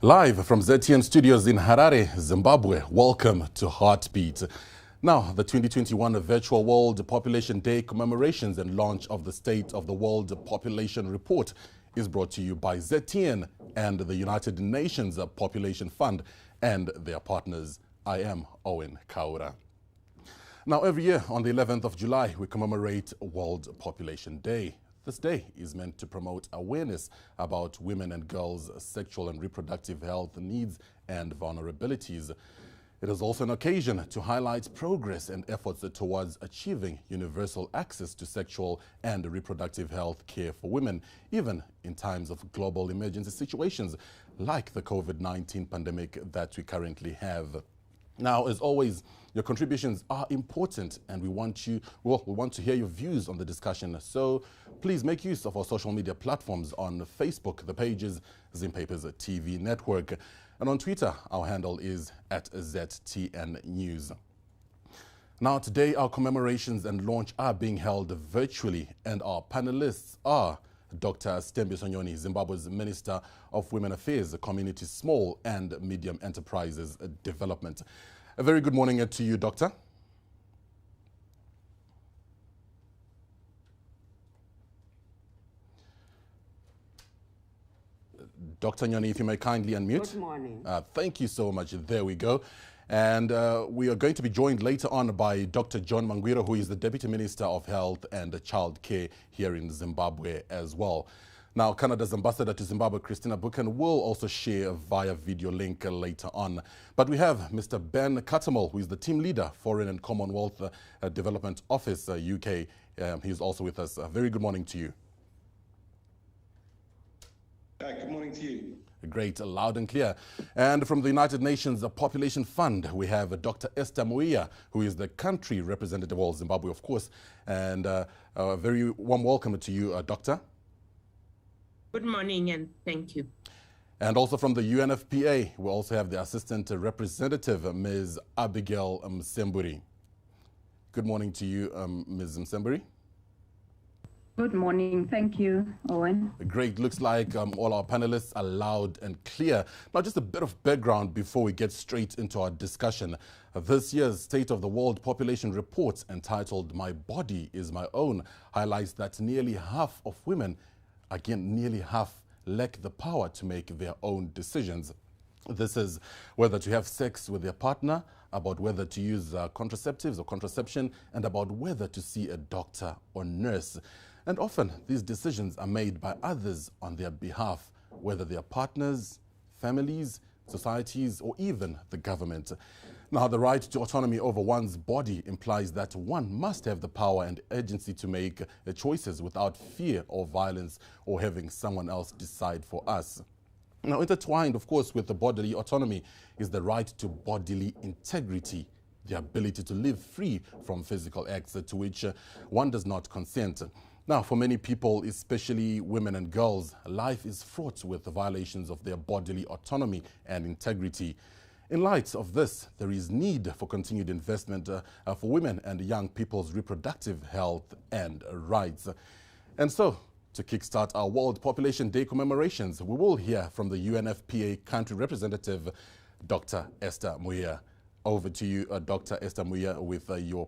Live from ZTN Studios in Harare, Zimbabwe, welcome to Heartbeat. Now, the 2021 Virtual World Population Day commemorations and launch of the State of the World Population Report is brought to you by ZTN and the United Nations Population Fund and their partners. I am Owen Kaura. Now, every year on the 11th of July, we commemorate World Population Day. This day is meant to promote awareness about women and girls' sexual and reproductive health needs and vulnerabilities. It is also an occasion to highlight progress and efforts towards achieving universal access to sexual and reproductive health care for women, even in times of global emergency situations like the COVID-19 pandemic that we currently have. Now, as always, your contributions are important and we want to hear your views on the discussion. So please make use of our social media platforms. On Facebook, the page is Zimpapers TV Network. And on Twitter, our handle is @ZTNNews. Now, today, our commemorations and launch are being held virtually, and our panelists are Dr. Stembiso Nyoni, Zimbabwe's Minister of Women Affairs, Community, Small and Medium Enterprises Development. A very good morning to you, Doctor. Dr. Nyoni, if you may kindly unmute. Good morning. Thank you so much. There we go. And we are going to be joined later on by Dr. John Mangwiro, who is the Deputy Minister of Health and Child Care here in Zimbabwe as well. Now, Canada's ambassador to Zimbabwe, Christina Buchan, will also share via video link later on. But we have Mr. Ben Catamol, who is the Team Leader, Foreign and Commonwealth Development Office, UK. He's also with us. Very good morning to you. Good morning to you. Great, loud and clear. And from the United Nations Population Fund, we have Dr. Esther Muia, who is the country representative of Zimbabwe, of course. And a very warm welcome to you, Doctor. Good morning and thank you. And also from the UNFPA, we also have the Assistant Representative, Ms. Abigail Msemburi. Good morning to you, Ms. Msemburi. Good morning. Thank you, Owen. Great. Looks like all our panelists are loud and clear. Now, just a bit of background before we get straight into our discussion. This year's State of the World Population Report, entitled My Body is My Own, highlights that nearly half of women, again, nearly half, lack the power to make their own decisions. This is whether to have sex with their partner, about whether to use contraceptives or contraception, and about whether to see a doctor or nurse. And often these decisions are made by others on their behalf, whether they are partners, families, societies, or even the government. Now, the right to autonomy over one's body implies that one must have the power and agency to make choices without fear or violence or having someone else decide for us. Now, intertwined, of course, with the bodily autonomy is the right to bodily integrity, the ability to live free from physical acts to which one does not consent. Now, for many people, especially women and girls, life is fraught with the violations of their bodily autonomy and integrity. In light of this, there is need for continued investment for women and young people's reproductive health and rights. And so, to kickstart our World Population Day commemorations, we will hear from the UNFPA country representative, Dr. Esther Muia. Over to you, Dr. Esther Muia, with your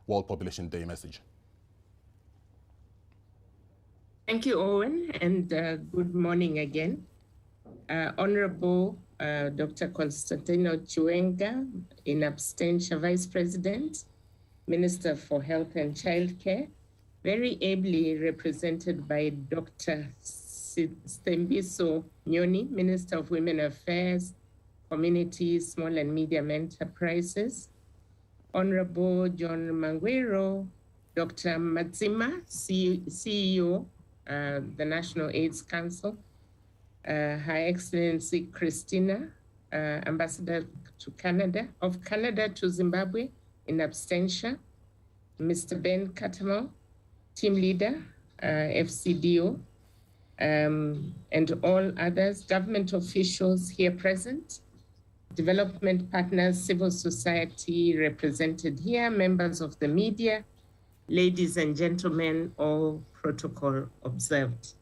World Population Day message. Thank you, Owen, and good morning again. Honorable Dr. Constantino Chiwenga, in absentia Vice President, Minister for Health and Childcare, very ably represented by Dr. Stembiso Nyoni, Minister of Women Affairs, Community, Small and Medium Enterprises, Honorable John Mangwiro, Dr. Matsima, CEO, the National AIDS Council, Her Excellency Christina, Ambassador to Canada to Zimbabwe, in absentia, Mr. Ben Catamol, Team Leader, FCDO, and all others, government officials here present, development partners, civil society represented here, members of the media, ladies and gentlemen, all protocol observed.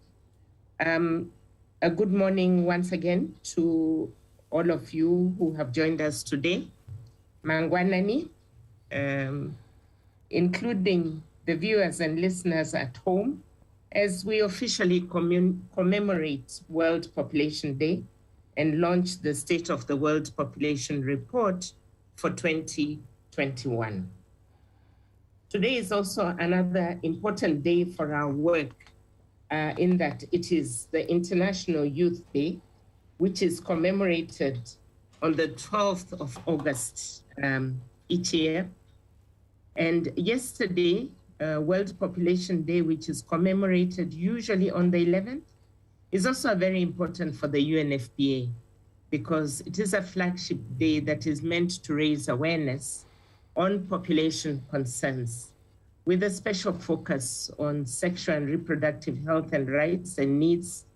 A good morning once again to all of you who have joined us today. Mangwanani, including the viewers and listeners at home, as we officially commemorate World Population Day and launch the State of the World Population Report for 2021. Today is also another important day for our work in that it is the International Youth Day, which is commemorated on the 12th of August each year. And yesterday, World Population Day, which is commemorated usually on the 11th, is also very important for the UNFPA because it is a flagship day that is meant to raise awareness on population concerns, with a special focus on sexual and reproductive health and rights and needs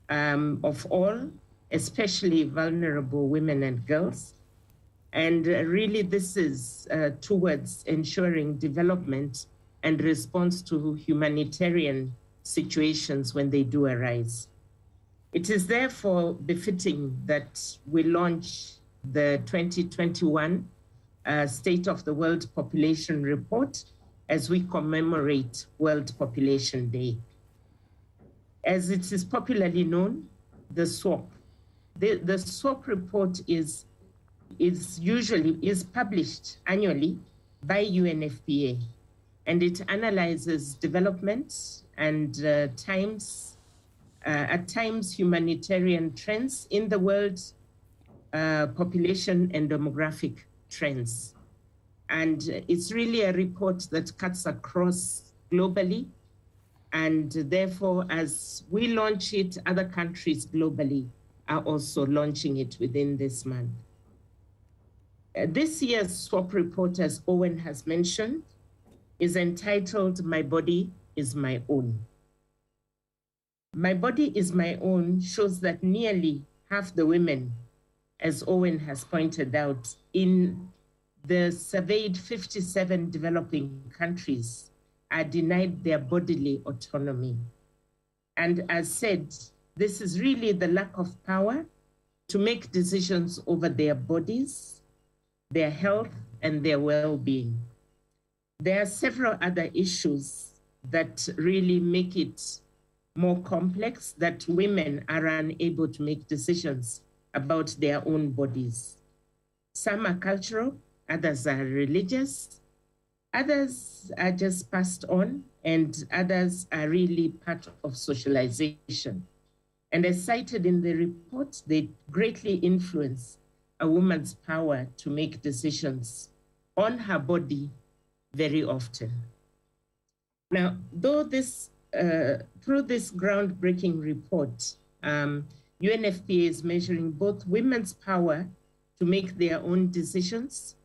of all, especially vulnerable women and girls. And really, this is towards ensuring development and response to humanitarian situations when they do arise. It is therefore befitting that we launch the 2021 State of the World Population Report as we commemorate World Population Day. As it is popularly known, the SWOP. The SWOP report is published annually by UNFPA, and it analyzes development and at times humanitarian trends in the world, population and demographic trends. And it's really a report that cuts across globally. And therefore, as we launch it, other countries globally are also launching it within this month. This year's SWOP report, as Owen has mentioned, is entitled, My Body is My Own. My Body is My Own shows that nearly half the women, as Owen has pointed out, in the surveyed 57 developing countries are denied their bodily autonomy. And as said, this is really the lack of power to make decisions over their bodies, their health, and their well-being. There are several other issues that really make it more complex, that women are unable to make decisions about their own bodies. Some are cultural, others are religious, others are just passed on, and others are really part of socialization. And as cited in the report, they greatly influence a woman's power to make decisions on her body very often. Now, through this groundbreaking report, UNFPA is measuring both women's power to make their own decisions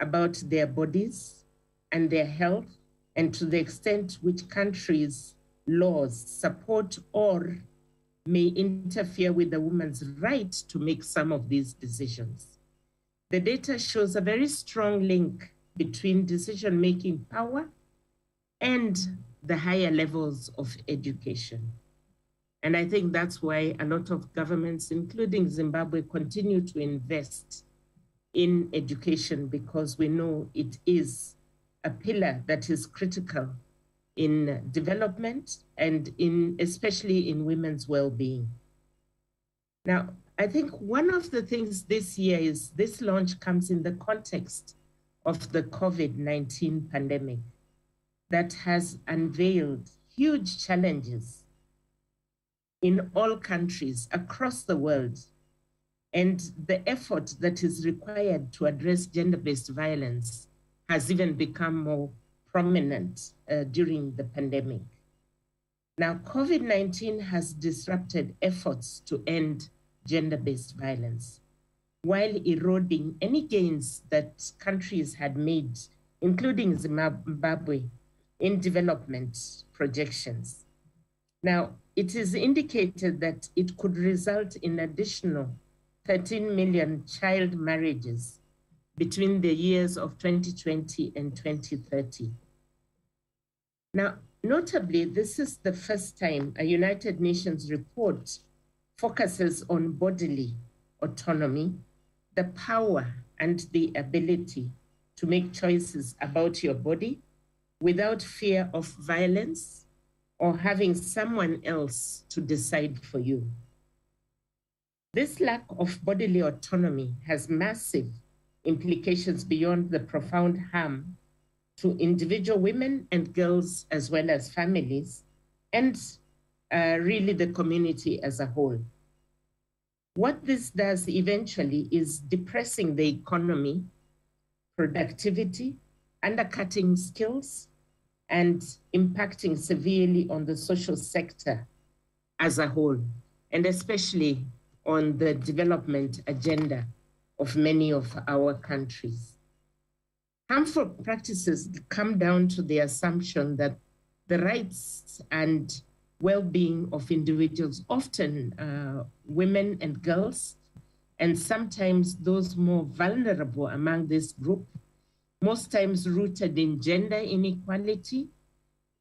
about their bodies and their health, and to the extent which countries' laws support or may interfere with the woman's right to make some of these decisions. The data shows a very strong link between decision-making power and the higher levels of education. And I think that's why a lot of governments, including Zimbabwe, continue to invest in education, because we know it is a pillar that is critical in development and especially in women's well-being. Now, I think one of the things this year is this launch comes in the context of the COVID-19 pandemic that has unveiled huge challenges in all countries across the world, and the effort that is required to address gender-based violence has even become more prominent during the pandemic. Now, COVID-19 has disrupted efforts to end gender-based violence while eroding any gains that countries had made, including Zimbabwe, in development projections. Now, it is indicated that it could result in additional 13 million child marriages between the years of 2020 and 2030. Now, notably, this is the first time a United Nations report focuses on bodily autonomy, the power and the ability to make choices about your body without fear of violence or having someone else to decide for you. This lack of bodily autonomy has massive implications beyond the profound harm to individual women and girls, as well as families, and really the community as a whole. What this does eventually is depressing the economy, productivity, undercutting skills, and impacting severely on the social sector as a whole, and especially on the development agenda of many of our countries. Harmful practices come down to the assumption that the rights and well-being of individuals, often women and girls, and sometimes those more vulnerable among this group, most times rooted in gender inequality,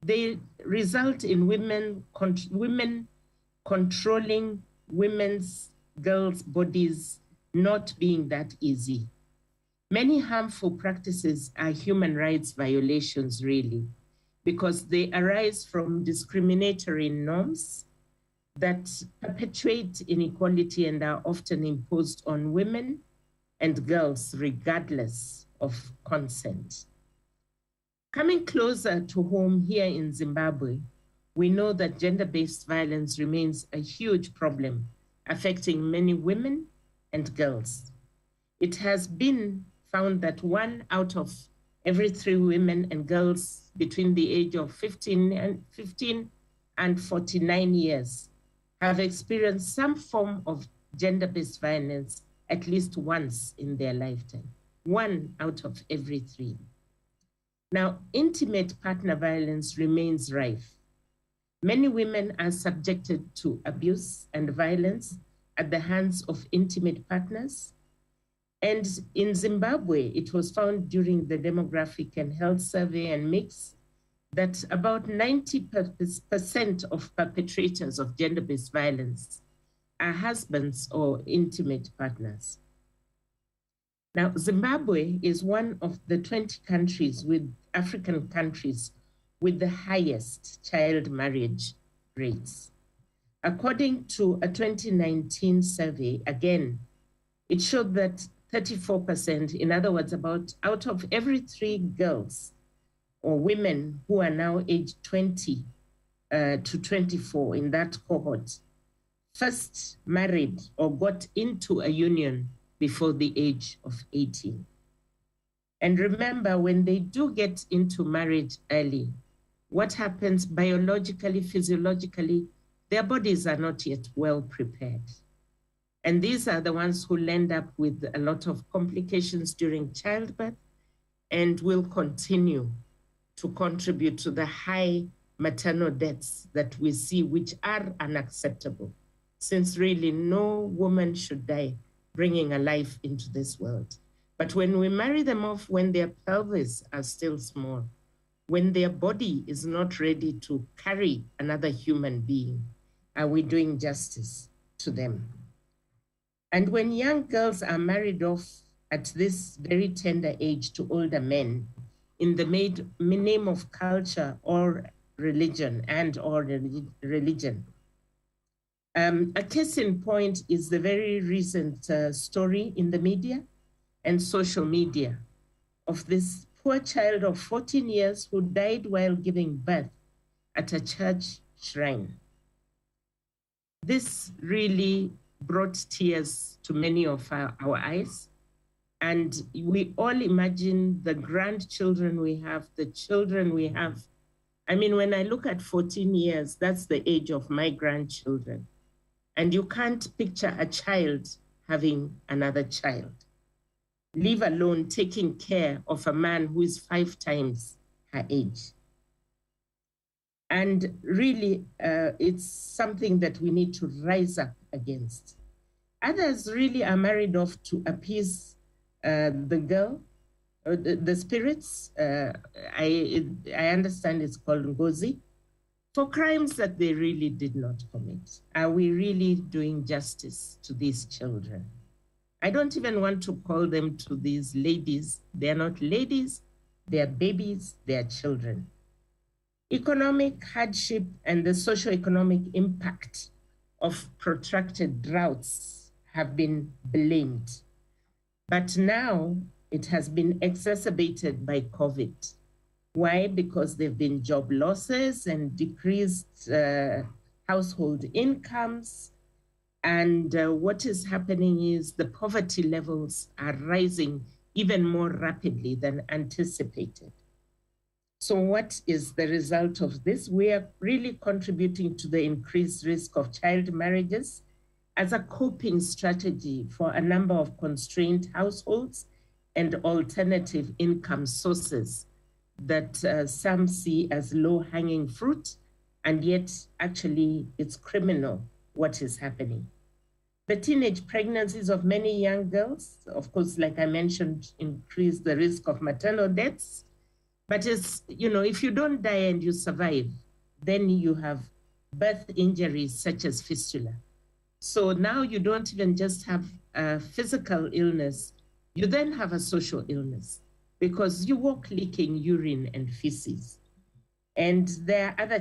they result in women controlling girls' bodies not being that easy. Many harmful practices are human rights violations, really, because they arise from discriminatory norms that perpetuate inequality and are often imposed on women and girls regardless of consent. Coming closer to home here in Zimbabwe, we know that gender-based violence remains a huge problem affecting many women and girls. It has been found that 1 out of every 3 women and girls between the age of 15 and 49 years have experienced some form of gender-based violence at least once in their lifetime. 1 out of every 3. Now, intimate partner violence remains rife. Many women are subjected to abuse and violence at the hands of intimate partners. And in Zimbabwe, it was found during the demographic and health survey and mix that about 90% of perpetrators of gender-based violence are husbands or intimate partners. Now, Zimbabwe is one of the 20 countries with African countries with the highest child marriage rates. According to a 2019 survey, again, it showed that 34%, in other words, about out of every 3 girls or women who are now aged 20 to 24 in that cohort, first married or got into a union before the age of 18. And remember, when they do get into marriage early, what happens biologically, physiologically, their bodies are not yet well prepared. And these are the ones who end up with a lot of complications during childbirth and will continue to contribute to the high maternal deaths that we see, which are unacceptable, since really no woman should die bringing a life into this world. But when we marry them off when their pelvis are still small, when their body is not ready to carry another human being, are we doing justice to them? And when young girls are married off at this very tender age to older men in the name of culture or religion religion. A case in point is the very recent story in the media and social media of this poor child of 14 years who died while giving birth at a church shrine. This really brought tears to many of our eyes. And we all imagine the grandchildren we have, the children we have. I mean, when I look at 14 years, that's the age of my grandchildren. And you can't picture a child having another child, leave alone taking care of a man who is 5 times her age. And really, it's something that we need to rise up against. Others really are married off to appease the girl, the spirits. I understand it's called Ngozi, for crimes that they really did not commit. Are we really doing justice to these children? I don't even want to call them to these ladies. They're not ladies, they're babies, they're children. Economic hardship and the socioeconomic impact of protracted droughts have been blamed. But now it has been exacerbated by COVID. Why? Because there have been job losses and decreased household incomes. And what is happening is the poverty levels are rising even more rapidly than anticipated. So what is the result of this? We are really contributing to the increased risk of child marriages as a coping strategy for a number of constrained households and alternative income sources that some see as low-hanging fruit, and yet actually it's criminal what is happening. The teenage pregnancies of many young girls, of course, like I mentioned, increase the risk of maternal deaths. But it's, you know, if you don't die and you survive, then you have birth injuries such as fistula. So now you don't even just have a physical illness, you then have a social illness because you walk leaking urine and feces. And there are other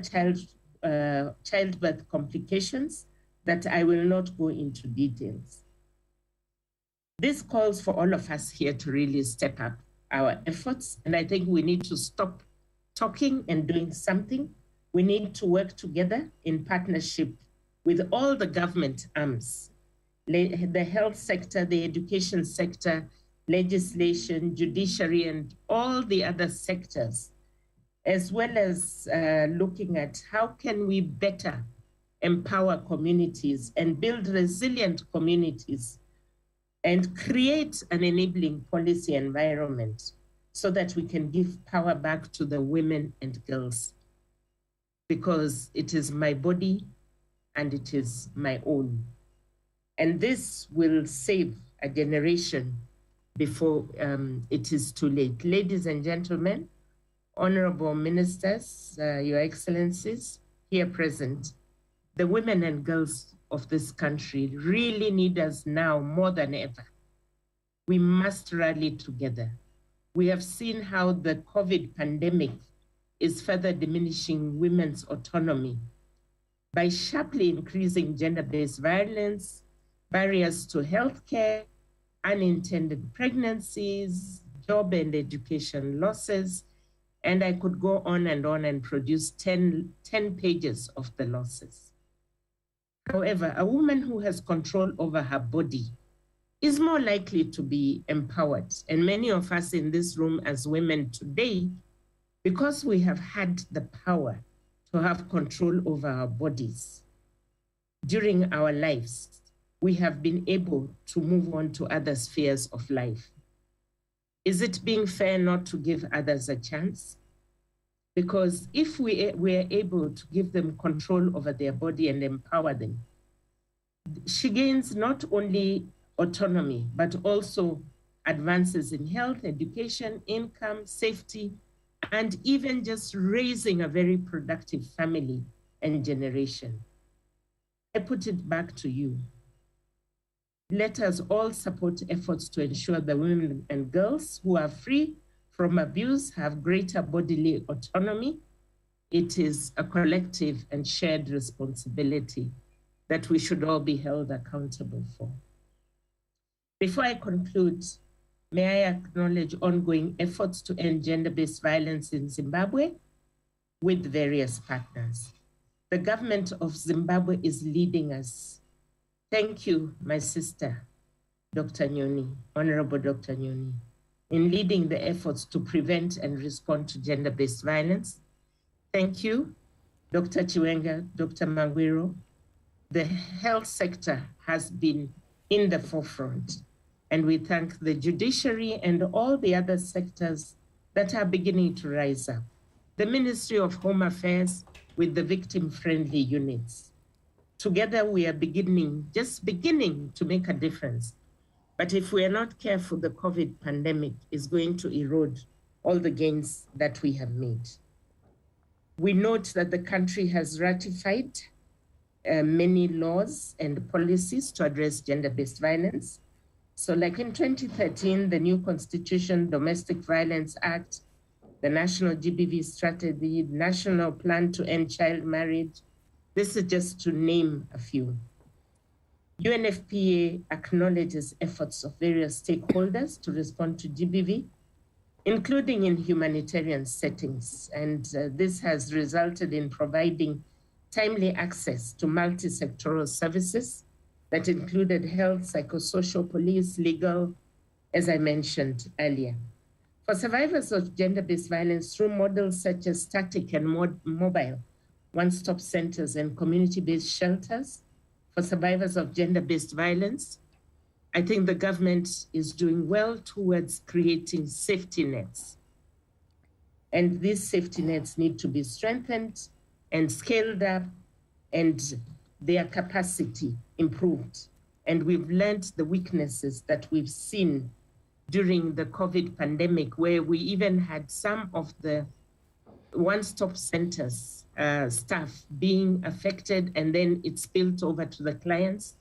childbirth complications that I will not go into details. This calls for all of us here to really step up our efforts. And I think we need to stop talking and doing something. We need to work together in partnership with all the government arms, the health sector, the education sector, legislation, judiciary, and all the other sectors, as well as looking at how can we better empower communities and build resilient communities and create an enabling policy environment so that we can give power back to the women and girls. Because it is my body and it is my own. And this will save a generation before it is too late. Ladies and gentlemen, honorable ministers, your excellencies here present, the women and girls of this country really need us now more than ever. We must rally together. We have seen how the COVID pandemic is further diminishing women's autonomy by sharply increasing gender-based violence, barriers to healthcare, unintended pregnancies, job and education losses, and I could go on and produce 10 pages of the losses. However, a woman who has control over her body is more likely to be empowered. And many of us in this room as women today, because we have had the power to have control over our bodies during our lives, we have been able to move on to other spheres of life. Is it being fair not to give others a chance? Because if we are able to give them control over their body and empower them, she gains not only autonomy, but also advances in health, education, income, safety, and even just raising a very productive family and generation. I put it back to you. Let us all support efforts to ensure the women and girls who are free from abuse have greater bodily autonomy. It is a collective and shared responsibility that we should all be held accountable for. Before I conclude, may I acknowledge ongoing efforts to end gender-based violence in Zimbabwe with various partners. The government of Zimbabwe is leading us. Thank you, my sister, Dr. Nyoni, Honorable Dr. Nyoni, in leading the efforts to prevent and respond to gender-based violence. Thank you, Dr. Chiwenga, Dr. Mangwiro. The health sector has been in the forefront, and we thank the judiciary and all the other sectors that are beginning to rise up. The Ministry of Home Affairs with the victim-friendly units. Together we are just beginning to make a difference. But if we are not careful, the COVID pandemic is going to erode all the gains that we have made. We note that the country has ratified many laws and policies to address gender-based violence. So like in 2013, the new Constitution, Domestic Violence Act, the National GBV Strategy, National Plan to End Child Marriage. This is just to name a few. UNFPA acknowledges efforts of various stakeholders to respond to GBV, including in humanitarian settings. And this has resulted in providing timely access to multi-sectoral services that included health, psychosocial, police, legal, as I mentioned earlier. For survivors of gender-based violence, through models such as static and mobile one-stop centers and community-based shelters, for survivors of gender-based violence, I think the government is doing well towards creating safety nets. And these safety nets need to be strengthened and scaled up and their capacity improved. And we've learned the weaknesses that we've seen during the COVID pandemic, where we even had some of the one-stop centers staff being affected, and then it spilled over to the clients.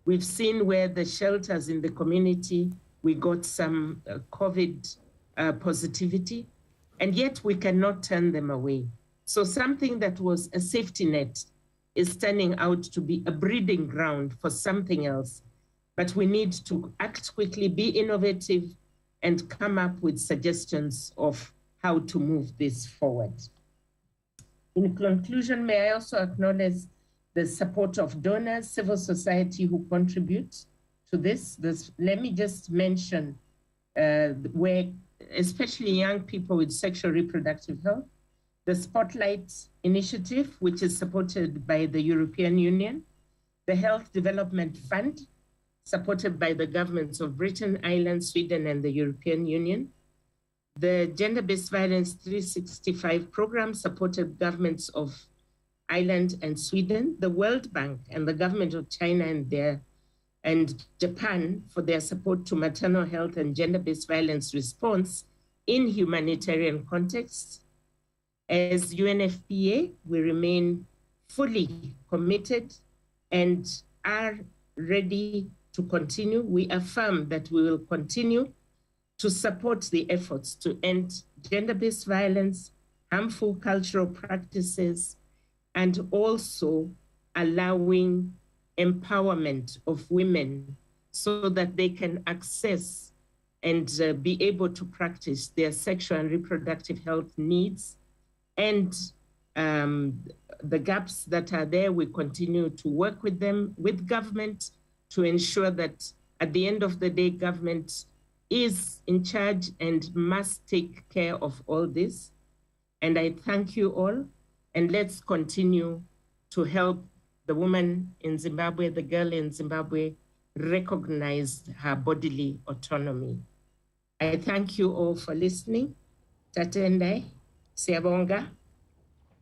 We've seen where the shelters in the community, we got some COVID positivity, and yet we cannot turn them away. So something that was a safety net is turning out to be a breeding ground for something else. But we need to act quickly, be innovative, and come up with suggestions of how to move this forward. In conclusion, may I also acknowledge the support of donors, civil society who contribute to this. Let me just mention where, especially young people with sexual reproductive health, the Spotlight Initiative, which is supported by the European Union, the Health Development Fund, supported by the governments of Britain, Ireland, Sweden, and the European Union, the Gender-Based Violence 365 program, supported governments of Ireland and Sweden, the World Bank and the government of China and Japan for their support to maternal health and gender-based violence response in humanitarian contexts. As UNFPA, we remain fully committed and are ready to continue. We affirm that we will continue to support the efforts to end gender-based violence, harmful cultural practices, and also allowing empowerment of women so that they can access and be able to practice their sexual and reproductive health needs. And the gaps that are there, we continue to work with them, with government, to ensure that at the end of the day, government is in charge and must take care of all this. And I thank you all, and let's continue to help the woman in Zimbabwe, the girl in Zimbabwe, recognize her bodily autonomy. I thank you all for listening. Tatendai, Siyabonga,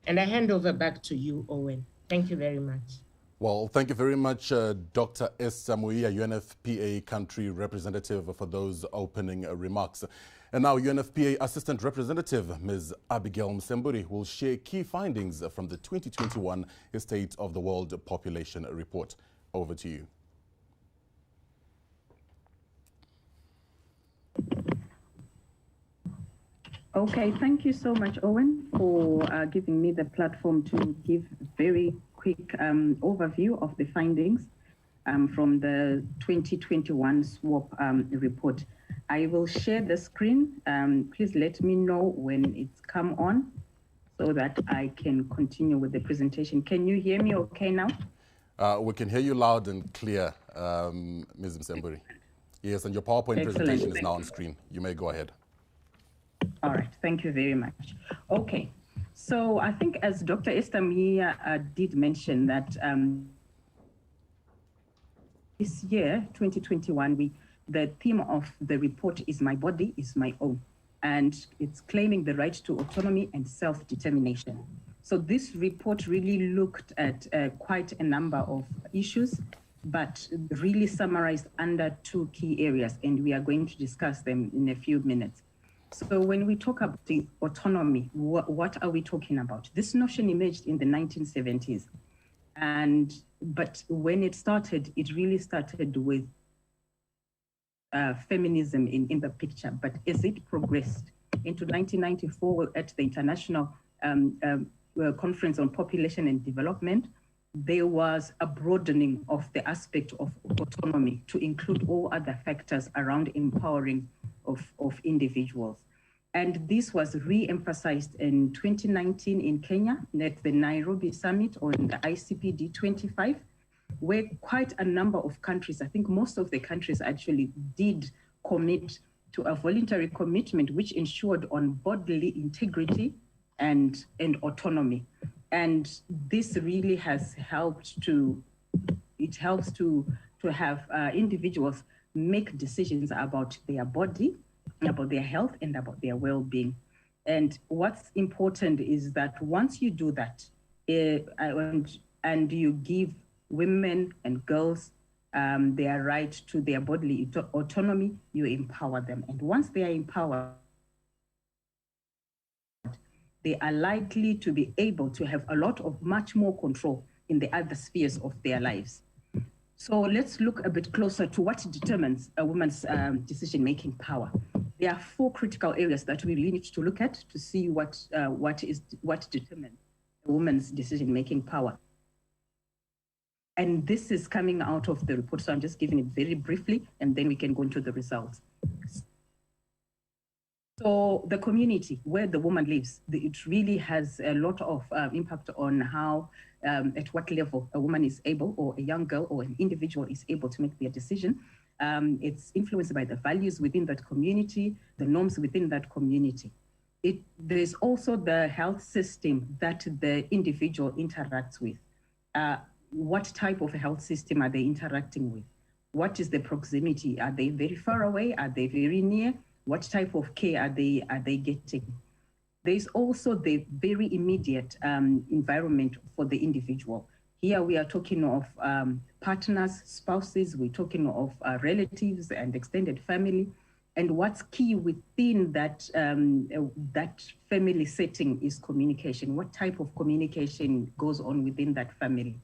and I hand over back to you, Owen. Thank you very much. Well, thank you very much, Dr. Esther Muia, UNFPA country representative, for those opening remarks. And now UNFPA Assistant Representative, Ms. Abigail Msemburi, will share key findings from the 2021 State of the World Population Report. Over to you. Okay, thank you so much, Owen, for giving me the platform to give very quick overview of the findings from the 2021 SWOP report. I will share the screen. Please let me know when it's come on so that I can continue with the presentation. Can you hear me okay now? We can hear you loud and clear, Ms. Msemburi. Yes, and your PowerPoint presentation is now on screen. You may go ahead. All right, thank you very much. Okay, so I think as Dr. Esther Muia did mention that this year, 2021, the theme of the report is My Body is My Own, and it's claiming the right to autonomy and self-determination. So this report really looked at quite a number of issues, but really summarized under two key areas, and we are going to discuss them in a few minutes. So when we talk about the autonomy, what are we talking about? This notion emerged in the 1970s. But when it started, it really started with feminism in the picture. But as it progressed into 1994 at the International Conference on Population and Development, there was a broadening of the aspect of autonomy to include all other factors around empowering of individuals. And this was re-emphasized in 2019 in Kenya at the Nairobi Summit on the ICPD 25, where quite a number of countries, I think most of the countries actually did commit to a voluntary commitment which ensured on bodily integrity and autonomy. And this really has helped to have individuals make decisions about their body, about their health, and about their well-being. And what's important is that once you do that, and you give women and girls their right to their bodily autonomy, you empower them. And once they are empowered, they are likely to be able to have a lot of much more control in the other spheres of their lives. So let's look a bit closer to what determines a woman's decision-making power. There are 4 critical areas that we really need to look at to see what determines a woman's decision-making power. And this is coming out of the report, so I'm just giving it very briefly, and then we can go into the results. So the community where the woman lives, it really has a lot of impact on how, at what level a woman is able, or a young girl or an individual is able to make their decision. It's influenced by the values within that community, the norms within that community. There's also the health system that the individual interacts with. What type of health system are they interacting with? What is the proximity? Are they very far away? Are they very near? What type of care are they getting? There's also the very immediate environment for the individual. Here we are talking of partners, spouses, we're talking of relatives and extended family. And what's key within that, that family setting is communication. What type of communication goes on within that family?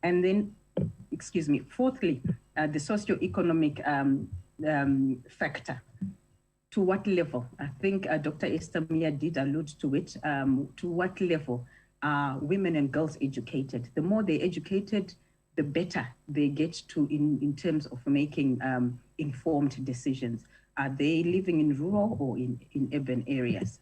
And then, fourthly, the socioeconomic factor. To what level? I think Dr. Esther Mia did allude to it. To what level are women and girls educated? The more they're educated, the better they get to in terms of making informed decisions. Are they living in rural or in urban areas?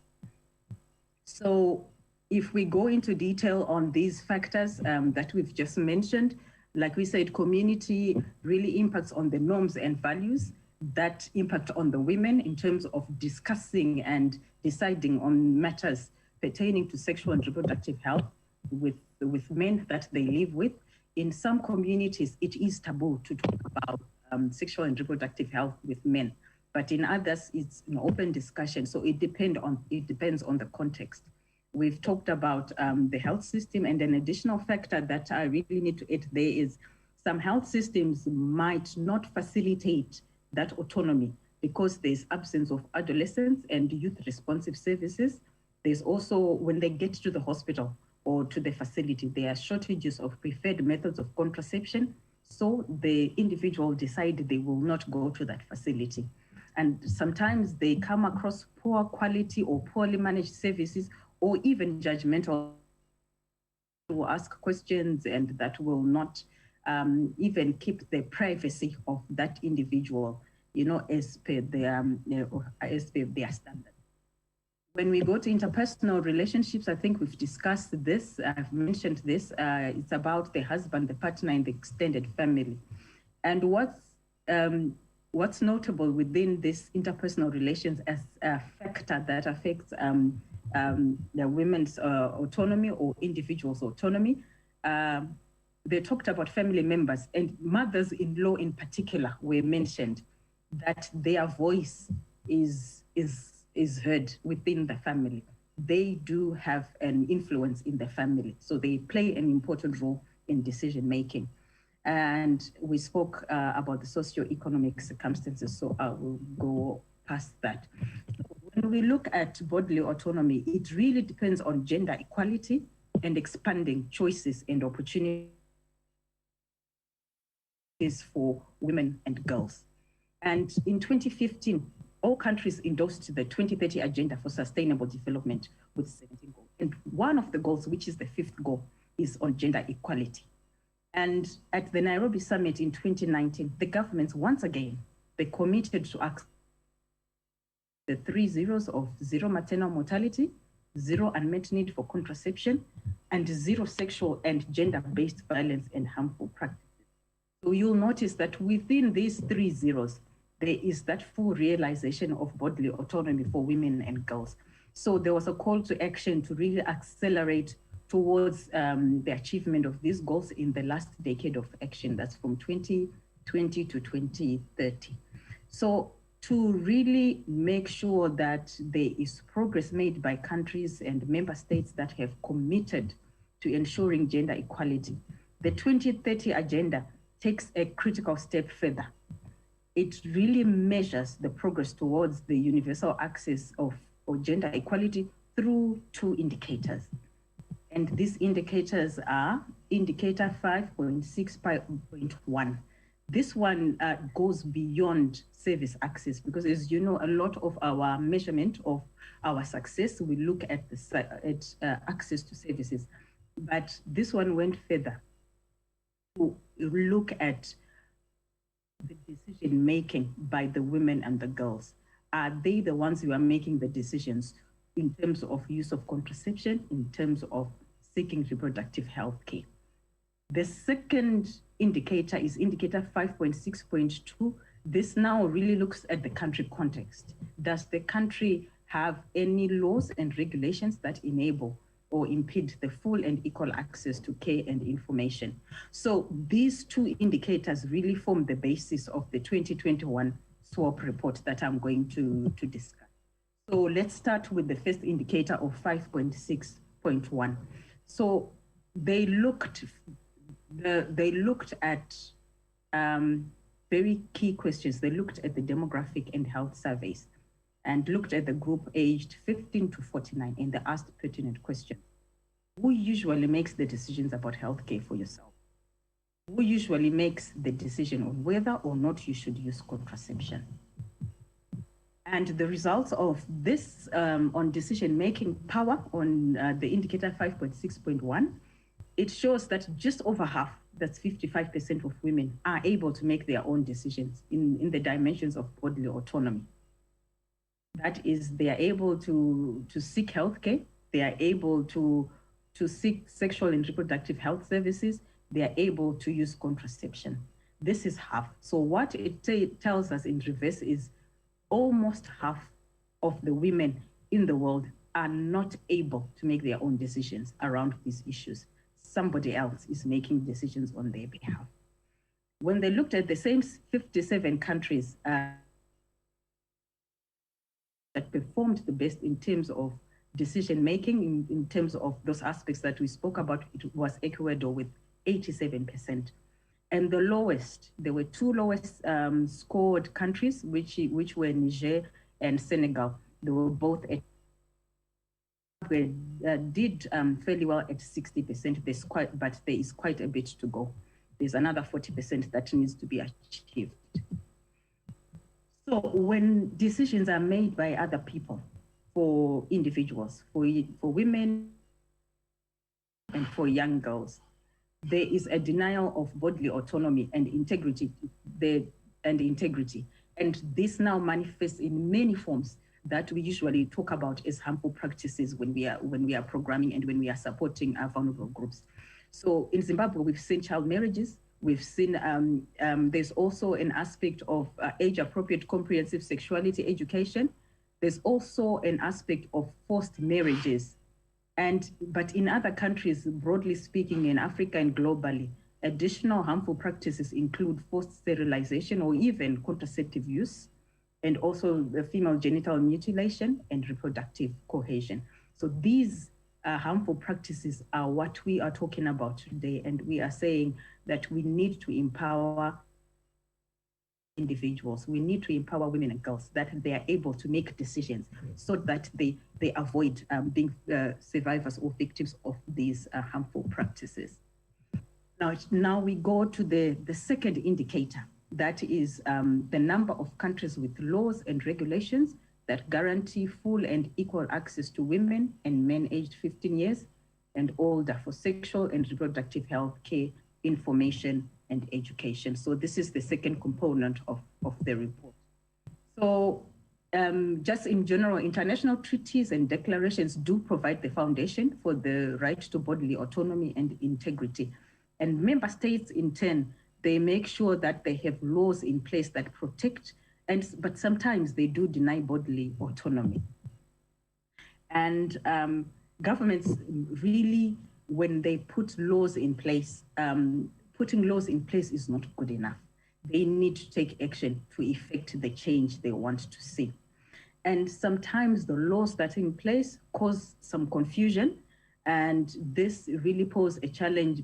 So if we go into detail on these factors that we've just mentioned, like we said, community really impacts on the norms and values that impact on the women in terms of discussing and deciding on matters pertaining to sexual and reproductive health with men that they live with. In some communities, it is taboo to talk about sexual and reproductive health with men, but in others, it's an open discussion. So it depends on the context. We've talked about the health system, and an additional factor that I really need to add there is some health systems might not facilitate that autonomy because there's absence of adolescents and youth responsive services. There's also, when they get to the hospital or to the facility, there are shortages of preferred methods of contraception. So the individual decide they will not go to that facility. And sometimes they come across poor quality or poorly managed services, or even judgmental, will ask questions and that will not even keep the privacy of that individual, as per their standard. When we go to interpersonal relationships, I think we've discussed this, I've mentioned this, it's about the husband, the partner, and the extended family. And what's notable within this interpersonal relations as a factor that affects the women's autonomy or individuals' autonomy, they talked about family members, and mothers-in-law in particular were mentioned, that their voice is heard within the family. They do have an influence in the family, so they play an important role in decision-making. And we spoke about the socioeconomic circumstances, so I will go past that. When when we look at bodily autonomy, it really depends on gender equality and expanding choices and opportunities for women and girls. And in 2015, all countries endorsed the 2030 Agenda for Sustainable Development with 17 goals. And one of the goals, which is the fifth goal, is on gender equality. And at the Nairobi Summit in 2019, the governments, once again, they committed to the 3 zeros of zero maternal mortality, zero unmet need for contraception, and zero sexual and gender-based violence and harmful practices. So you'll notice that within these 3 zeros, there is that full realization of bodily autonomy for women and girls. So there was a call to action to really accelerate towards the achievement of these goals in the last decade of action, that's from 2020 to 2030. So to really make sure that there is progress made by countries and member states that have committed to ensuring gender equality, the 2030 Agenda takes a critical step further. It really measures the progress towards the universal access of gender equality through 2 indicators. And these indicators are indicator 5.6.1. This one goes beyond service access, because as you know, a lot of our measurement of our success, we look at access to services. But this one went further to look at the decision making by the women and the girls. Are they the ones who are making the decisions in terms of use of contraception, in terms of seeking reproductive health care? The second indicator is indicator 5.6.2. This now really looks at the country context. Does the country have any laws and regulations that enable or impede the full and equal access to care and information? So these 2 indicators really form the basis of the 2021 SWOP report that I'm going to discuss. So let's start with the first indicator of 5.6.1. So they looked at very key questions. They looked at the demographic and health surveys and looked at the group aged 15 to 49, and they asked pertinent questions. Who usually makes the decisions about healthcare for yourself? Who usually makes the decision on whether or not you should use contraception? And the results of this on decision-making power on the indicator 5.6.1, it shows that just over half, that's 55% of women, are able to make their own decisions in the dimensions of bodily autonomy. That is, they are able to seek healthcare, they are able to seek sexual and reproductive health services, they are able to use contraception. This is half. So what it tells us in reverse is almost half of the women in the world are not able to make their own decisions around these issues. Somebody else is making decisions on their behalf. When they looked at the same 57 countries that performed the best in terms of decision-making, in terms of those aspects that we spoke about, it was Ecuador with 87%. And the lowest, there were 2 lowest scored countries, which were Niger and Senegal. They were both did fairly well at 60%. But there is quite a bit to go. There's another 40% that needs to be achieved. So when decisions are made by other people, for individuals, for women and for young girls, there is a denial of bodily autonomy and integrity. And this now manifests in many forms that we usually talk about as harmful practices when we are programming and when we are supporting our vulnerable groups. So in Zimbabwe, we've seen child marriages. We've seen there's also an aspect of age-appropriate comprehensive sexuality education. There's also an aspect of forced marriages. But in other countries, broadly speaking, in Africa and globally, additional harmful practices include forced sterilization or even contraceptive use, and also the female genital mutilation and reproductive coercion. So these harmful practices are what we are talking about today, and we are saying that we need to empower individuals. We need to empower women and girls that they are able to make decisions so that they avoid being survivors or victims of these harmful practices. Now we go to the second indicator. That is the number of countries with laws and regulations that guarantee full and equal access to women and men aged 15 years and older for sexual and reproductive health care, information, and education. So this is the second component of the report. So just in general, international treaties and declarations do provide the foundation for the right to bodily autonomy and integrity. And member states, in turn, they make sure that they have laws in place that protect, but sometimes they do deny bodily autonomy. And governments really, when they put laws in place, putting laws in place is not good enough. They need to take action to effect the change they want to see. And sometimes the laws that are in place cause some confusion, and this really poses a challenge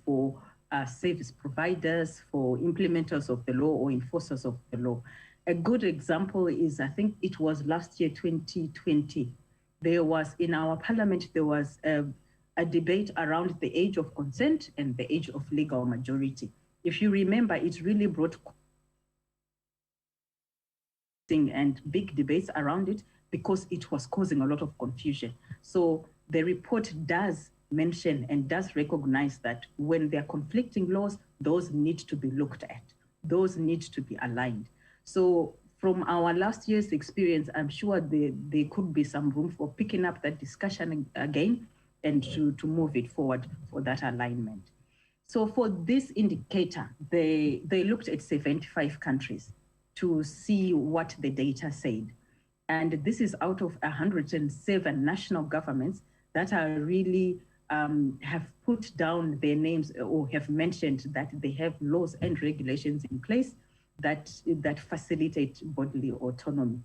for service providers, for implementers of the law or enforcers of the law. A good example is, I think it was last year, 2020, there was in our parliament, there was a debate around the age of consent and the age of legal majority. If you remember, it really brought and big debates around it because it was causing a lot of confusion. So the report does mention and does recognize that when there are conflicting laws, those need to be looked at. Those need to be aligned. So from our last year's experience, I'm sure there could be some room for picking up that discussion again and to move it forward for that alignment. So for this indicator, they looked at 75 countries to see what the data said. And this is out of 107 national governments that are really have put down their names or have mentioned that they have laws and regulations in place that facilitate bodily autonomy.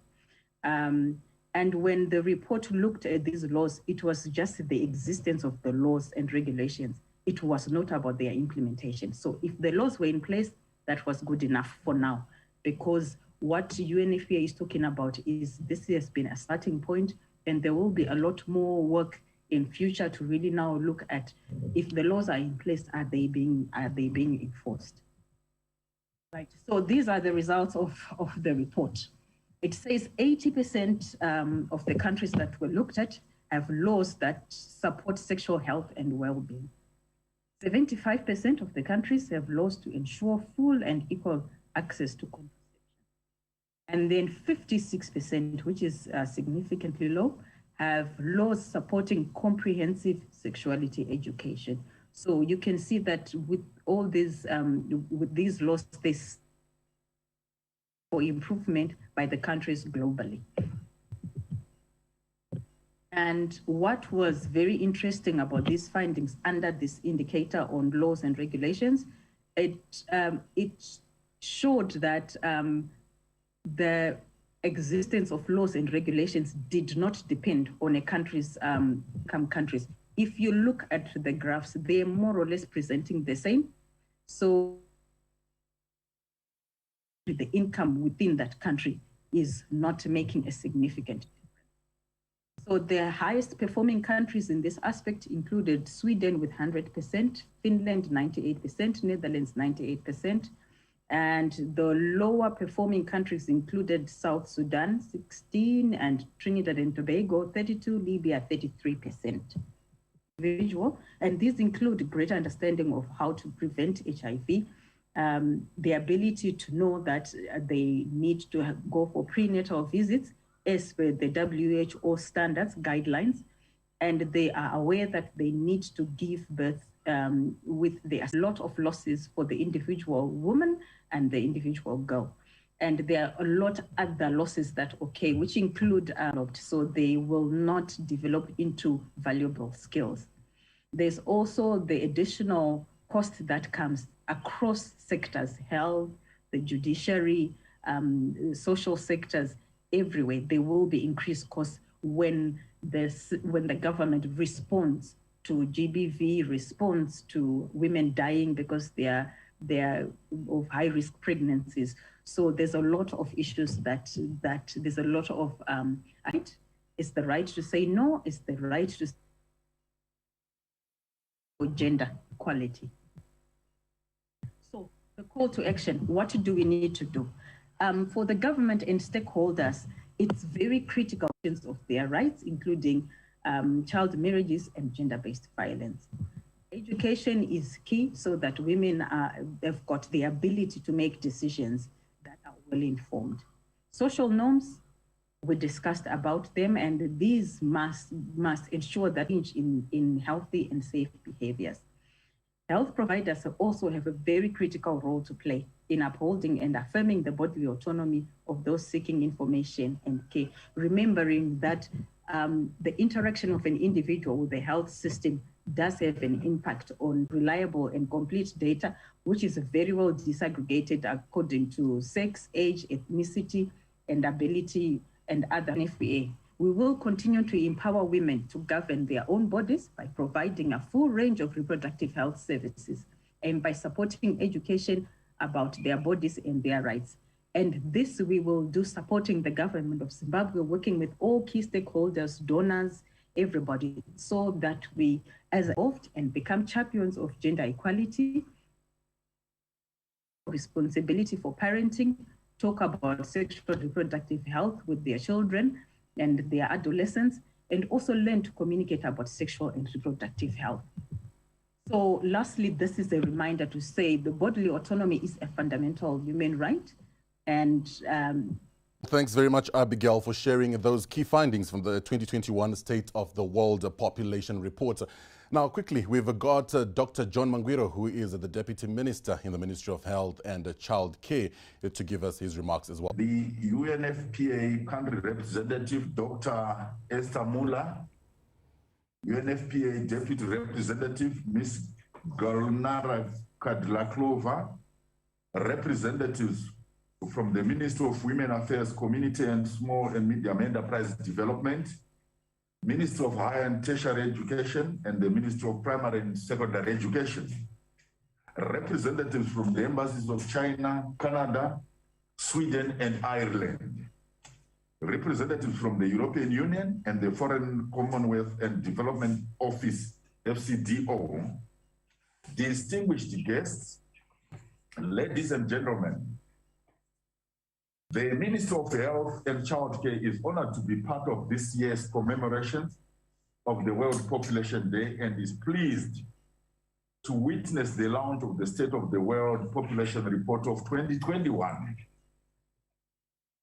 And when the report looked at these laws, it was just the existence of the laws and regulations. It was not about their implementation. So if the laws were in place, that was good enough for now, because what UNFPA is talking about is this has been a starting point, and there will be a lot more work in future to really now look at if the laws are in place, are they being enforced? Right. So these are the results of the report. It says 80% of the countries that were looked at have laws that support sexual health and well-being. 75% of the countries have laws to ensure full and equal access to contraception. And then 56%, which is significantly low, have laws supporting comprehensive sexuality education. So you can see that with all these, with these laws, there's for improvement by the countries globally. And what was very interesting about these findings under this indicator on laws and regulations, it showed that the existence of laws and regulations did not depend on a country's countries. If you look at the graphs, they're more or less presenting the same. So the income within that country is not making a significant difference. So the highest performing countries in this aspect included Sweden with 100%, Finland 98%, Netherlands 98%, and the lower performing countries included South Sudan 16% and Trinidad and Tobago 32%, Libya 33%. Individual, and these include greater understanding of how to prevent HIV, the ability to know that they need to go for prenatal visits as per the WHO standards guidelines, and they are aware that they need to give birth with a lot of losses for the individual woman and the individual girl. And there are a lot of other losses that occur, which include so they will not develop into valuable skills. There's also the additional cost that comes across sectors, health, the judiciary, social sectors, everywhere. There will be increased costs when the government responds to GBV, responds to women dying because they are of high-risk pregnancies. So there's a lot of issues that there's a lot of right. It's the right to say no. It's the right to gender equality. So the call to action, what do we need to do? For the government and stakeholders, it's very critical of their rights, including child marriages and gender-based violence. Education is key so that women have got the ability to make decisions that are well informed. Social norms, we discussed about them, and these must ensure that change in healthy and safe behaviors. Health providers also have a very critical role to play in upholding and affirming the bodily autonomy of those seeking information and care, remembering that the interaction of an individual with the health system does have an impact on reliable and complete data, which is very well disaggregated according to sex, age, ethnicity, and ability, and other FBA. We will continue to empower women to govern their own bodies by providing a full range of reproductive health services and by supporting education about their bodies and their rights. And this we will do supporting the government of Zimbabwe, working with all key stakeholders, donors, everybody, so that we as involved and become champions of gender equality, responsibility for parenting, talk about sexual reproductive health with their children and their adolescents, and also learn to communicate about sexual and reproductive health. So lastly, this is a reminder to say the bodily autonomy is a fundamental human right. And thanks very much, Abigail, for sharing those key findings from the 2021 State of the World Population Report. Now, quickly, we've got Dr. John Mangwiro, who is the Deputy Minister in the Ministry of Health and Child Care, to give us his remarks as well. The UNFPA country representative, Dr. Esther Muller, UNFPA Deputy Representative, Ms. Gulnara Kadlaklova, representatives from the Ministry of Women Affairs, Community and Small and Medium Enterprise Development, Ministry of Higher and Tertiary Education, and the Ministry of Primary and Secondary Education, representatives from the embassies of China, Canada, Sweden, and Ireland, representatives from the European Union and the Foreign Commonwealth and Development Office, FCDO, distinguished guests, ladies and gentlemen. The Ministry of Health and Child Care is honored to be part of this year's commemorations of the World Population Day and is pleased to witness the launch of the State of the World Population Report of 2021.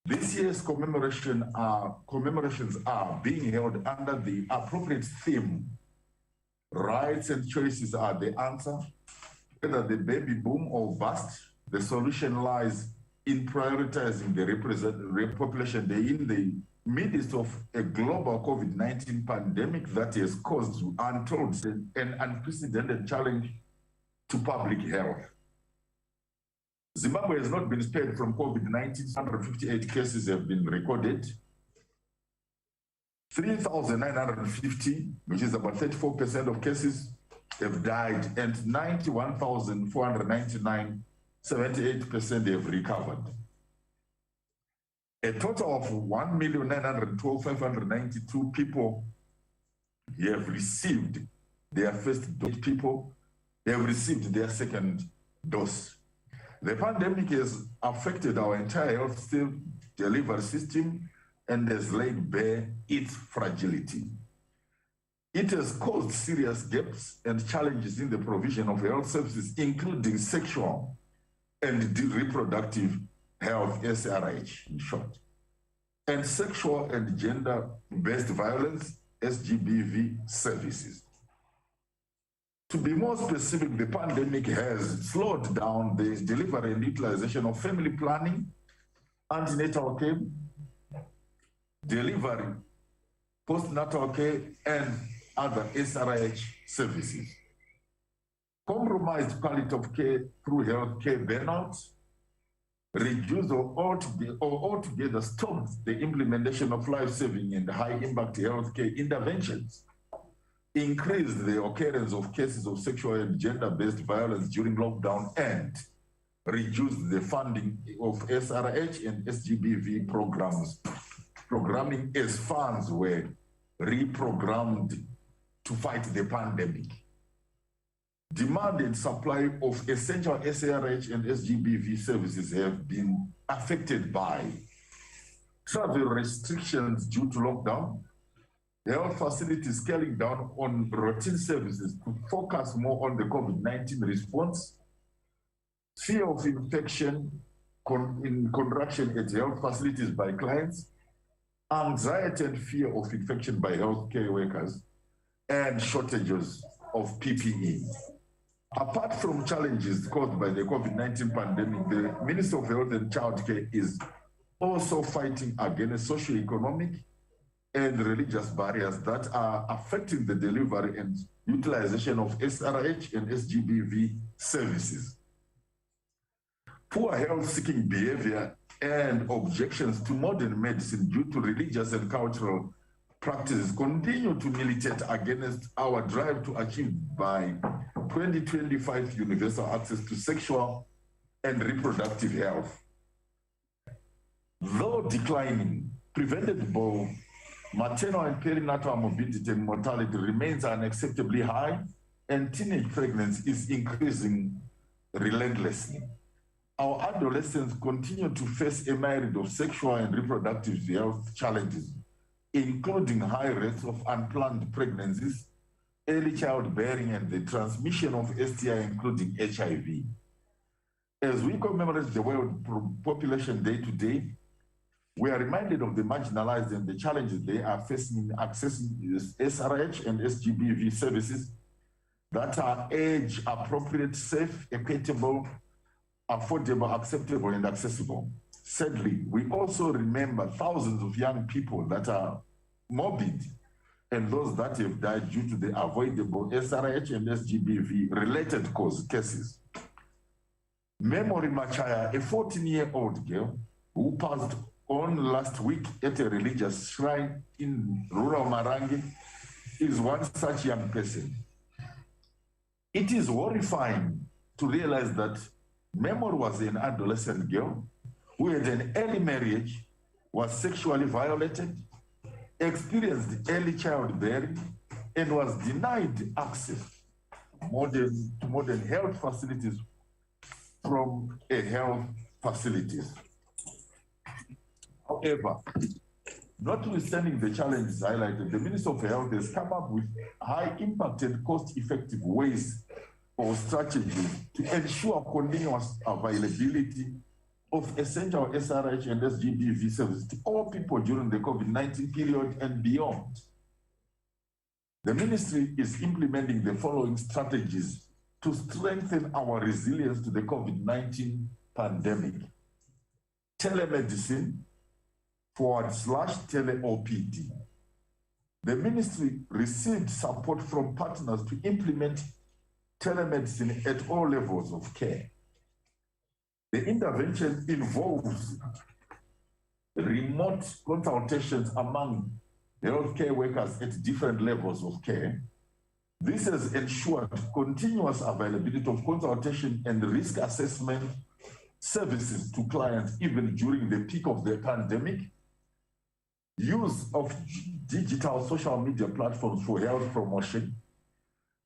This year's commemorations are being held under the appropriate theme. Rights and choices are the answer. Whether the baby boom or bust, the solution lies in prioritizing the population day in the midst of a global COVID-19 pandemic that has caused untold and unprecedented challenge to public health. Zimbabwe has not been spared from COVID-19. 158 cases have been recorded. 3,950, which is about 34% of cases, have died, and 91,499, 78% have recovered. A total of 1,912,592 people have received their first dose. People have received their second dose. The pandemic has affected our entire health delivery system and has laid bare its fragility. It has caused serious gaps and challenges in the provision of health services, including sexual and reproductive health, SRH in short, and sexual and gender-based violence, SGBV services. To be more specific, the pandemic has slowed down the delivery and utilization of family planning, antenatal care, delivery, postnatal care, and other SRH services. Compromised quality of care through healthcare burnout, reduced or altogether stopped the implementation of life-saving and high-impact healthcare interventions, increased the occurrence of cases of sexual and gender-based violence during lockdown and reduced the funding of SRH and SGBV programming as funds were reprogrammed to fight the pandemic. Demand and supply of essential SRH and SGBV services have been affected by travel restrictions due to lockdown, health facilities scaling down on routine services to focus more on the COVID-19 response, fear of infection in contraction at health facilities by clients, anxiety and fear of infection by healthcare workers, and shortages of PPE. Apart from challenges caused by the COVID-19 pandemic, the Ministry of Health and Childcare is also fighting against socioeconomic and religious barriers that are affecting the delivery and utilization of SRH and SGBV services. Poor health-seeking behavior and objections to modern medicine due to religious and cultural practices continue to militate against our drive to achieve by 2025 universal access to sexual and reproductive health. Though declining, preventable maternal and perinatal morbidity and mortality remains unacceptably high, and teenage pregnancy is increasing relentlessly. Our adolescents continue to face a myriad of sexual and reproductive health challenges, including high rates of unplanned pregnancies, early childbearing, and the transmission of STI, including HIV. As we commemorate the World Population Day today, we are reminded of the marginalized and the challenges they are facing in accessing SRH and SGBV services that are age-appropriate, safe, equitable, affordable, acceptable, and accessible. Sadly, we also remember thousands of young people that are morbid and those that have died due to the avoidable SRH and SGBV related cases. Memory Machaya, a 14-year-old girl who passed on last week at a religious shrine in rural Marangi, is one such young person. It is horrifying to realize that Memory was an adolescent girl who had an early marriage, was sexually violated, experienced early childbearing, and was denied access to modern health facilities from a health facilities. However, notwithstanding the challenges highlighted, the Ministry of Health has come up with high-impact and cost-effective ways or strategies to ensure continuous availability of essential SRH and SGBV services to all people during the COVID-19 period and beyond. The ministry is implementing the following strategies to strengthen our resilience to the COVID-19 pandemic. Telemedicine /tele-OPD. The ministry received support from partners to implement telemedicine at all levels of care. The intervention involves remote consultations among healthcare workers at different levels of care. This has ensured continuous availability of consultation and risk assessment services to clients even during the peak of the pandemic. Use of digital social media platforms for health promotion.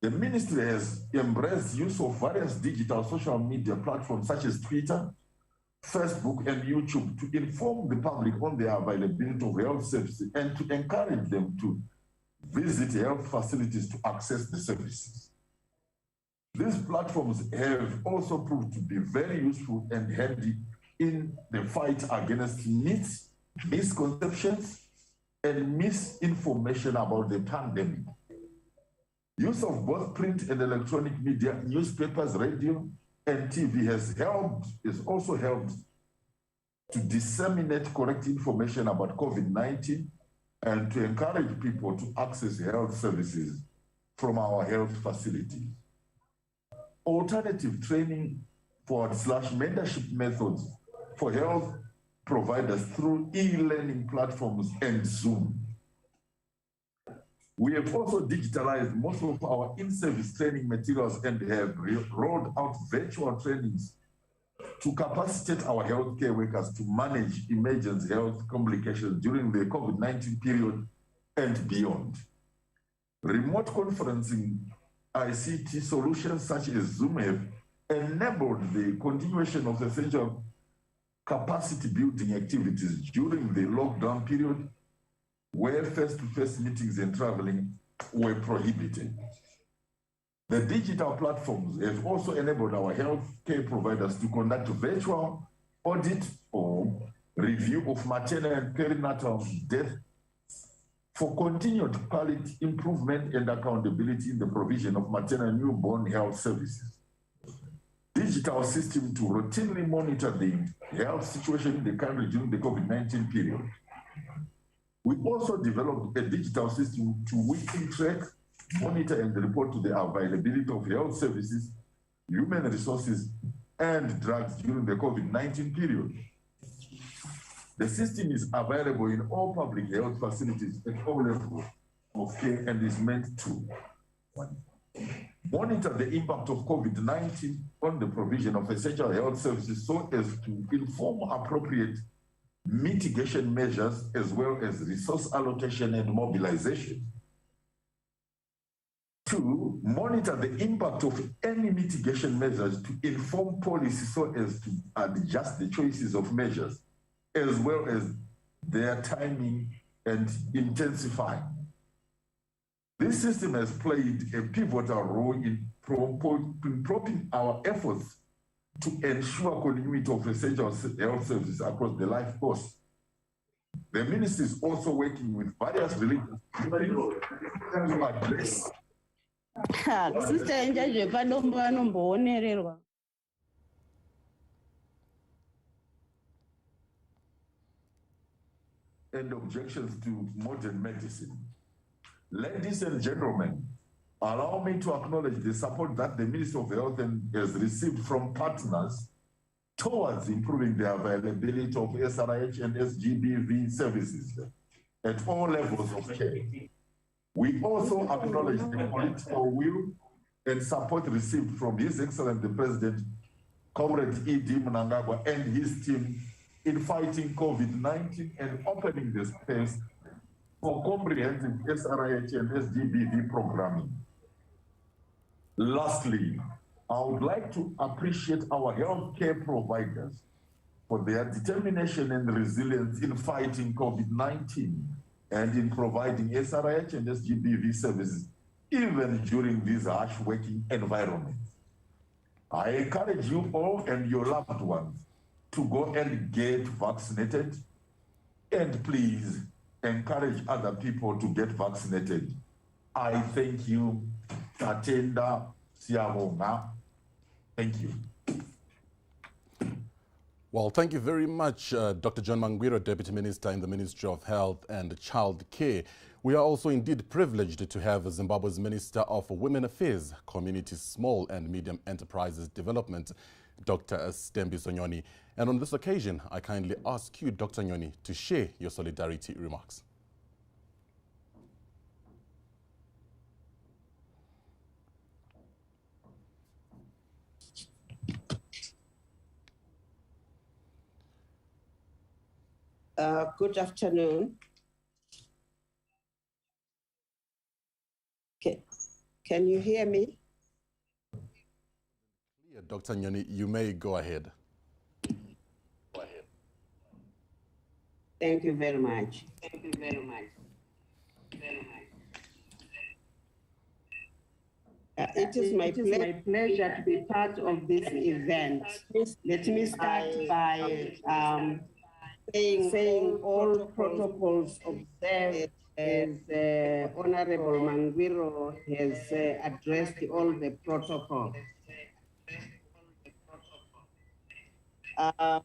The ministry has embraced use of various digital social media platforms such as Twitter, Facebook, and YouTube to inform the public on the availability of health services and to encourage them to visit health facilities to access the services. These platforms have also proved to be very useful and handy in the fight against myths, misconceptions, and misinformation about the pandemic. Use of both print and electronic media, newspapers, radio, and TV has also helped to disseminate correct information about COVID-19 and to encourage people to access health services from our health facilities. Alternative training /mentorship methods for health providers through e-learning platforms and Zoom. We have also digitalized most of our in-service training materials and have rolled out virtual trainings to capacitate our healthcare workers to manage emergency health complications during the COVID-19 period and beyond. Remote conferencing ICT solutions such as Zoom have enabled the continuation of essential capacity building activities during the lockdown period where face-to-face meetings and traveling were prohibited. The digital platforms have also enabled our healthcare providers to conduct virtual audit or review of maternal and perinatal death for continued quality improvement and accountability in the provision of maternal and newborn health services. Digital system to routinely monitor the health situation in the country during the COVID-19 period. We also developed a digital system to weekly track, monitor, and report to the availability of health services, human resources, and drugs during the COVID-19 period. The system is available in all public health facilities at all levels of care and is meant to monitor the impact of COVID-19 on the provision of essential health services so as to inform appropriate mitigation measures as well as resource allocation and mobilization. 2, monitor the impact of any mitigation measures to inform policy so as to adjust the choices of measures as well as their timing and intensifying. This system has played a pivotal role in propping our efforts to ensure continuity of essential health services across the life course. The ministry is also working with various religions to address and objections to modern medicine. Ladies and gentlemen, allow me to acknowledge the support that the Ministry of Health has received from partners towards improving the availability of SRH and SGBV services at all levels of care. We also acknowledge the political will and support received from His Excellency the President, Comrade E.D. Mnangagwa and his team in fighting COVID-19 and opening the space for comprehensive SRH and SGBV programming. Lastly, I would like to appreciate our healthcare providers for their determination and resilience in fighting COVID-19 and in providing SRH and SGBV services, even during these harsh working environments. I encourage you all and your loved ones to go and get vaccinated, and please encourage other people to get vaccinated. I thank you. Tatenda Siavonga. Thank you. Well, thank you very much, Dr. John Mangwiro, Deputy Minister in the Ministry of Health and Child Care. We are also indeed privileged to have Zimbabwe's Minister of Women Affairs, Community, Small and Medium Enterprises Development, Dr. Stembiso Nyoni. And on this occasion, I kindly ask you, Dr. Nyoni, to share your solidarity remarks. Good afternoon. Can you hear me? Yeah, Dr. Nyoni, you may go ahead. Thank you very much. Thank you very much. It is my pleasure to be part of this event. Let me start by saying all protocols observed as Honorable Mangwiro has addressed all the protocols. I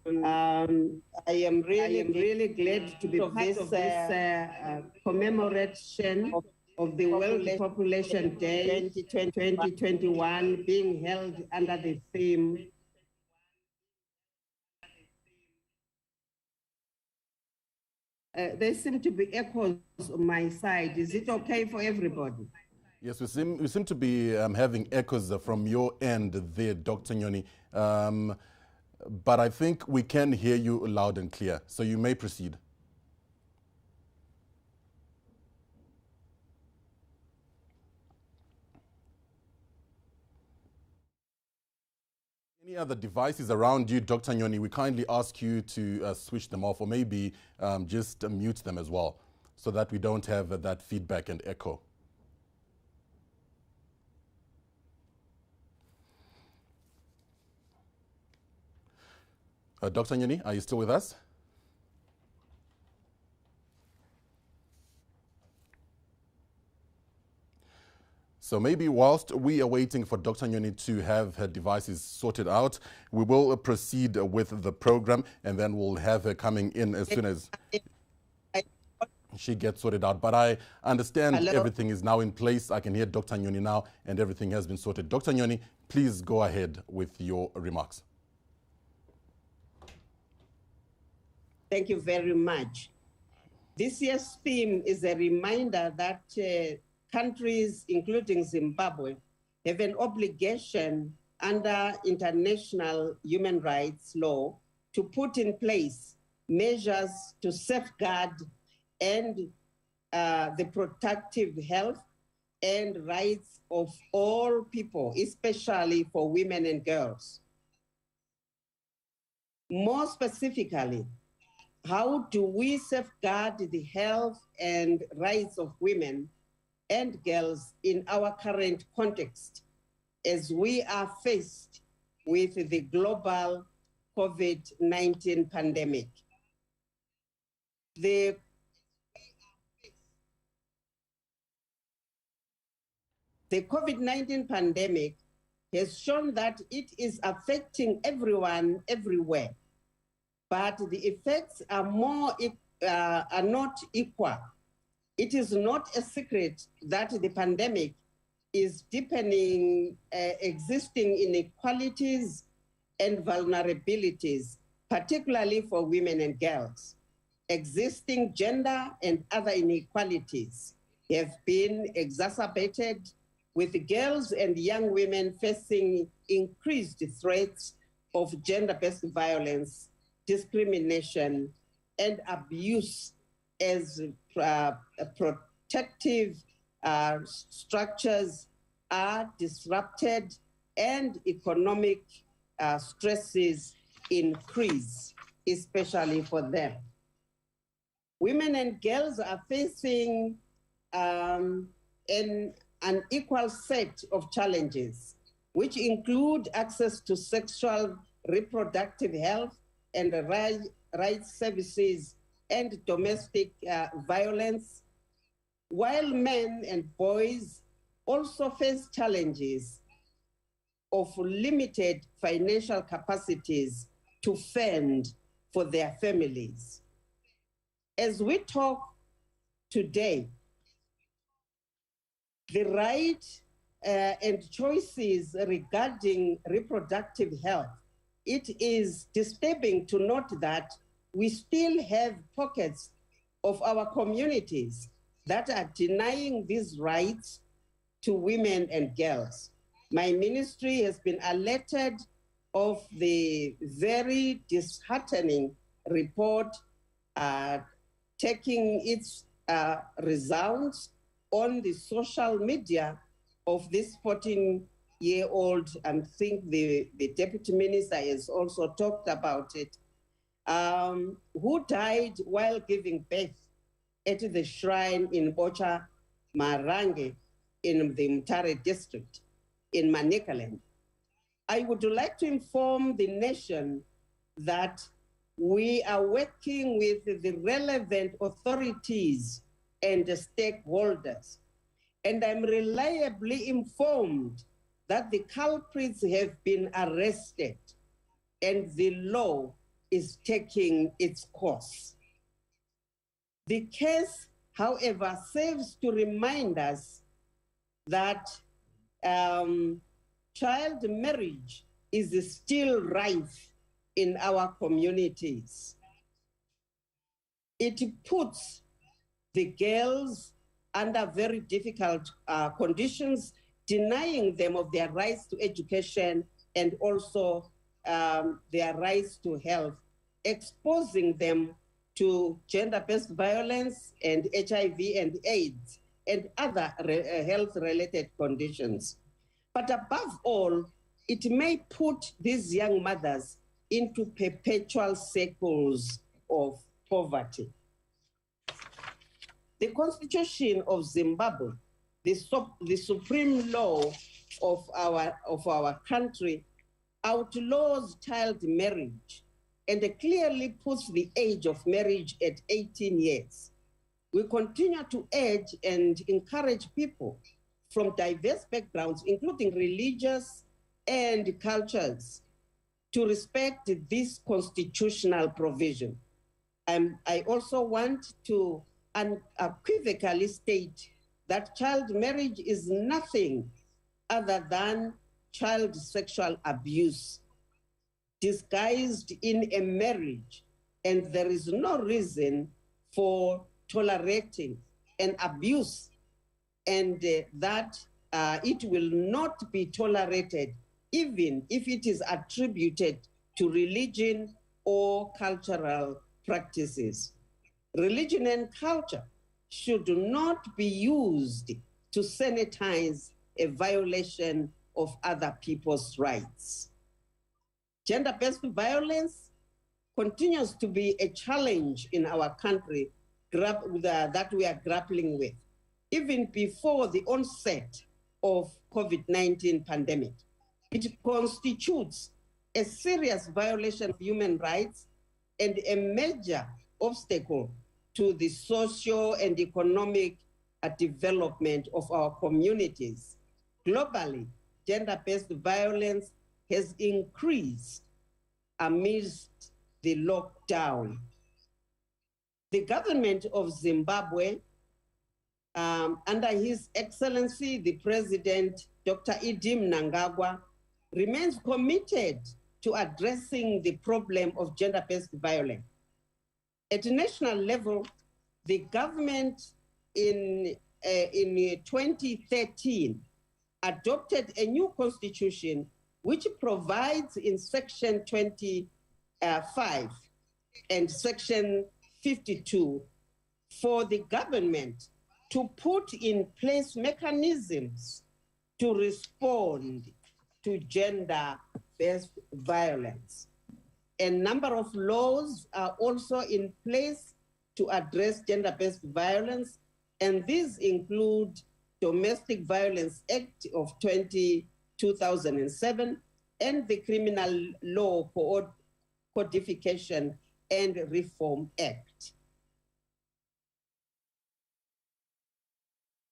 am really glad to be part of this commemoration of the World Population Day 2021 being held under the theme There seem to be echoes on my side. Is it okay for everybody? Yes, we seem to be having echoes from your end there, Dr. Nyoni. But I think we can hear you loud and clear, so you may proceed. Any other devices around you, Dr. Nyoni, we kindly ask you to switch them off, or maybe just mute them as well, so that we don't have that feedback and echo. Dr. Nyoni, are you still with us? So maybe whilst we are waiting for Dr. Nyoni to have her devices sorted out, we will proceed with the program, and then we'll have her coming in as soon as she gets sorted out. But I understand everything is now in place. I can hear Dr. Nyoni now, and everything has been sorted. Dr. Nyoni, please go ahead with your remarks. Thank you very much. This year's theme is a reminder that countries, including Zimbabwe, have an obligation under international human rights law to put in place measures to safeguard and the protective health and rights of all people, especially for women and girls. More specifically, how do we safeguard the health and rights of women and girls in our current context as we are faced with the global COVID-19 pandemic? The COVID-19 pandemic has shown that it is affecting everyone everywhere, but the effects are not equal. It is not a secret that the pandemic is deepening existing inequalities and vulnerabilities, particularly for women and girls. Existing gender and other inequalities have been exacerbated, with girls and young women facing increased threats of gender-based violence, discrimination, and abuse as protective structures are disrupted and economic stresses increase, especially for them. Women and girls are facing an unequal set of challenges, which include access to sexual reproductive health and rights services and domestic violence, while men and boys also face challenges of limited financial capacities to fend for their families. As we talk today, the right and choices regarding reproductive health, it is disturbing to note that we still have pockets of our communities that are denying these rights to women and girls. My ministry has been alerted of the very disheartening report taking its results on the social media of this 14-year-old, I think the deputy minister has also talked about it, who died while giving birth at the shrine in Bocha Marange in the Mutare district in Manicaland. I would like to inform the nation that we are working with the relevant authorities and the stakeholders, and I'm reliably informed that the culprits have been arrested and the law is taking its course. The case, however, serves to remind us that child marriage is still rife in our communities. it puts the girls under very difficult conditions, denying them of their rights to education and also their rights to health, exposing them to gender-based violence and HIV and AIDS and other health-related conditions. But above all, it may put these young mothers into perpetual cycles of poverty. The Constitution of Zimbabwe, the supreme law of our country, outlaws child marriage and clearly puts the age of marriage at 18 years. We continue to urge and encourage people from diverse backgrounds, including religious and cultures, to respect this constitutional provision. I also want to unequivocally state that child marriage is nothing other than child sexual abuse disguised in a marriage, and there is no reason for tolerating an abuse, and that it will not be tolerated even if it is attributed to religion or cultural practices. Religion and culture should not be used to sanitize a violation of other people's rights. Gender-based violence continues to be a challenge in our country that we are grappling with, even before the onset of COVID-19 pandemic. It constitutes a serious violation of human rights and a major obstacle to the social and economic development of our communities. Globally, gender-based violence has increased amidst the lockdown. The government of Zimbabwe, under His Excellency, the President, Dr. Edim Mnangagwa, remains committed to addressing the problem of gender-based violence. At a national level, the government in 2013 adopted a new constitution which provides in Section 25 and Section 52 for the government to put in place mechanisms to respond to gender-based violence. A number of laws are also in place to address gender-based violence, and these include Domestic Violence Act of 2007 and the Criminal Law Codification and Reform Act.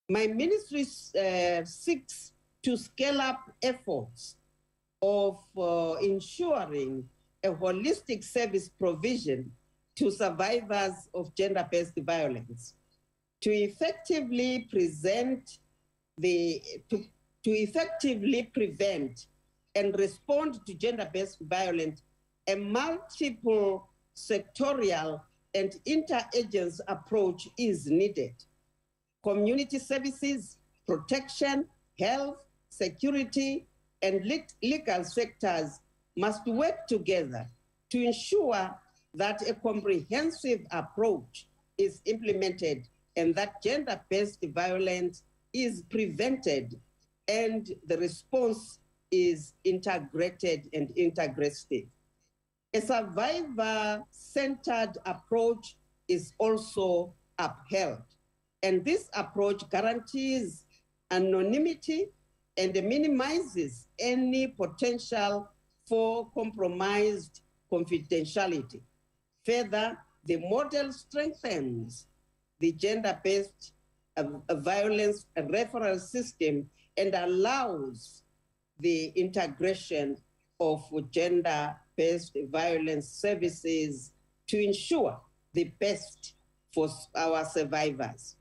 My ministry seeks to scale up efforts of ensuring a holistic service provision to survivors of gender-based violence, to effectively prevent and respond to gender-based violence. A multiple sectorial and interagency approach is needed. Community services, protection, health, security, and legal sectors must work together to ensure that a comprehensive approach is implemented and that gender-based violence is prevented and the response is integrated and integrative. A survivor-centered approach is also upheld, and this approach guarantees anonymity and minimizes any potential for compromised confidentiality. Further, the model strengthens the gender-based violence referral system and allows the integration of gender-based violence services to ensure the best for our survivors.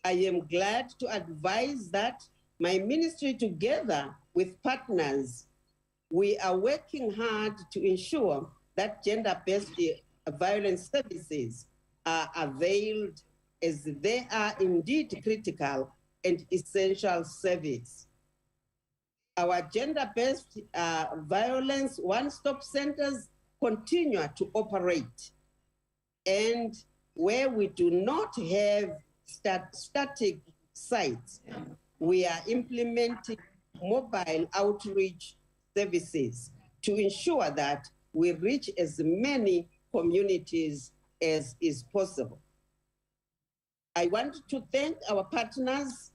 I am glad to advise that my ministry, together with partners, we are working hard to ensure that gender-based violence services are availed, as they are indeed critical and essential service. Our gender-based violence one-stop centers continue to operate. And where we do not have static sites, we are implementing mobile outreach services to ensure that we reach as many communities as is possible. I want to thank our partners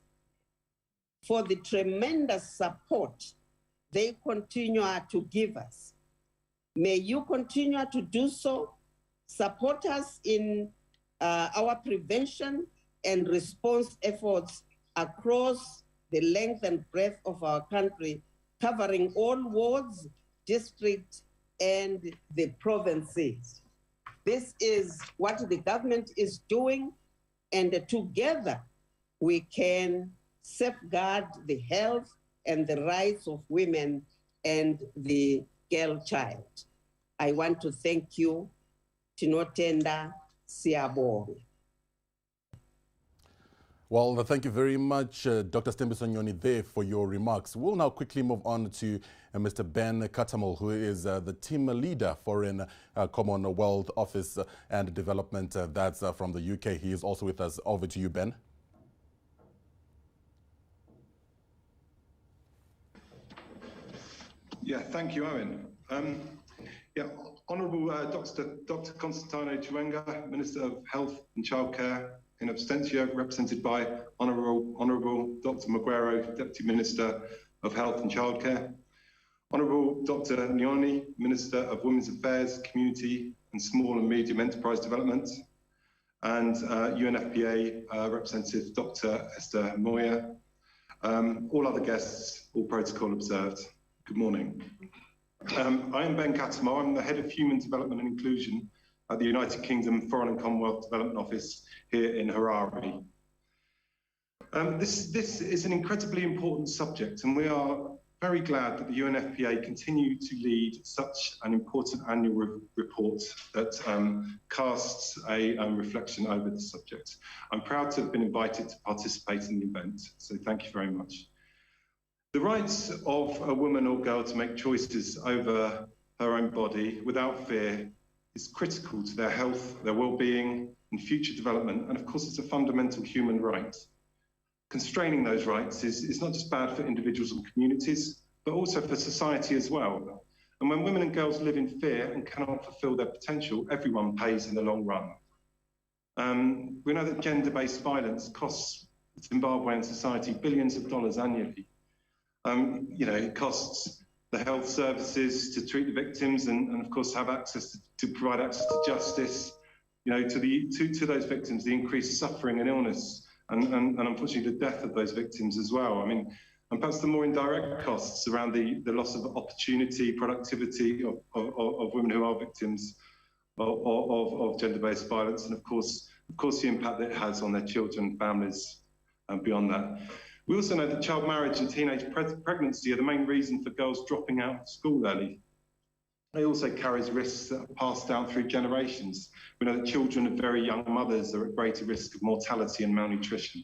for the tremendous support they continue to give us. May you continue to do so. Support us in our prevention and response efforts across the length and breadth of our country, covering all wards, districts, and the provinces. This is what the government is doing, and together we can safeguard the health and the rights of women and the girl child. I want to thank you. Tinotenda Siyabonga. Well, thank you very much, Dr. Stembiso Nyoni, there for your remarks. We'll now quickly move on to Mr. Ben Katamel, who is the team leader for Foreign Commonwealth Office and Development. That's from the UK. He is also with us. Over to you, Ben. Yeah, thank you, Owen. Honourable Dr. Constantino Chiwenga, Minister of Health and Childcare, in absentia, represented by Honourable Dr. Maguero, Deputy Minister of Health and Childcare, Honourable Dr. Nyoni, Minister of Women's Affairs, Community and Small and Medium Enterprise Development, and UNFPA Representative Dr. Esther Moya. All other guests, all protocol observed. Good morning. I am Ben Katamel. I'm the Head of Human Development and Inclusion at the United Kingdom Foreign and Commonwealth Development Office here in Harare. This is an incredibly important subject, and we are very glad that the UNFPA continue to lead such an important annual report that casts a reflection over the subject. I'm proud to have been invited to participate in the event, so thank you very much. The rights of a woman or girl to make choices over her own body without fear is critical to their health, their well-being and future development, and of course it's a fundamental human right. Constraining those rights is not just bad for individuals and communities, but also for society as well. And when women and girls live in fear and cannot fulfill their potential, everyone pays in the long run. We know that gender-based violence costs Zimbabwean society billions of dollars annually. It costs the health services to treat the victims and of course have access to provide access to justice, to those victims, the increased suffering and illness and unfortunately the death of those victims as well. And perhaps the more indirect costs around the loss of opportunity, productivity of women who are victims of gender-based violence, and of course the impact that it has on their children, families, and beyond that. We also know that child marriage and teenage pregnancy are the main reason for girls dropping out of school early. It also carries risks that are passed down through generations. We know that children of very young mothers are at greater risk of mortality and malnutrition.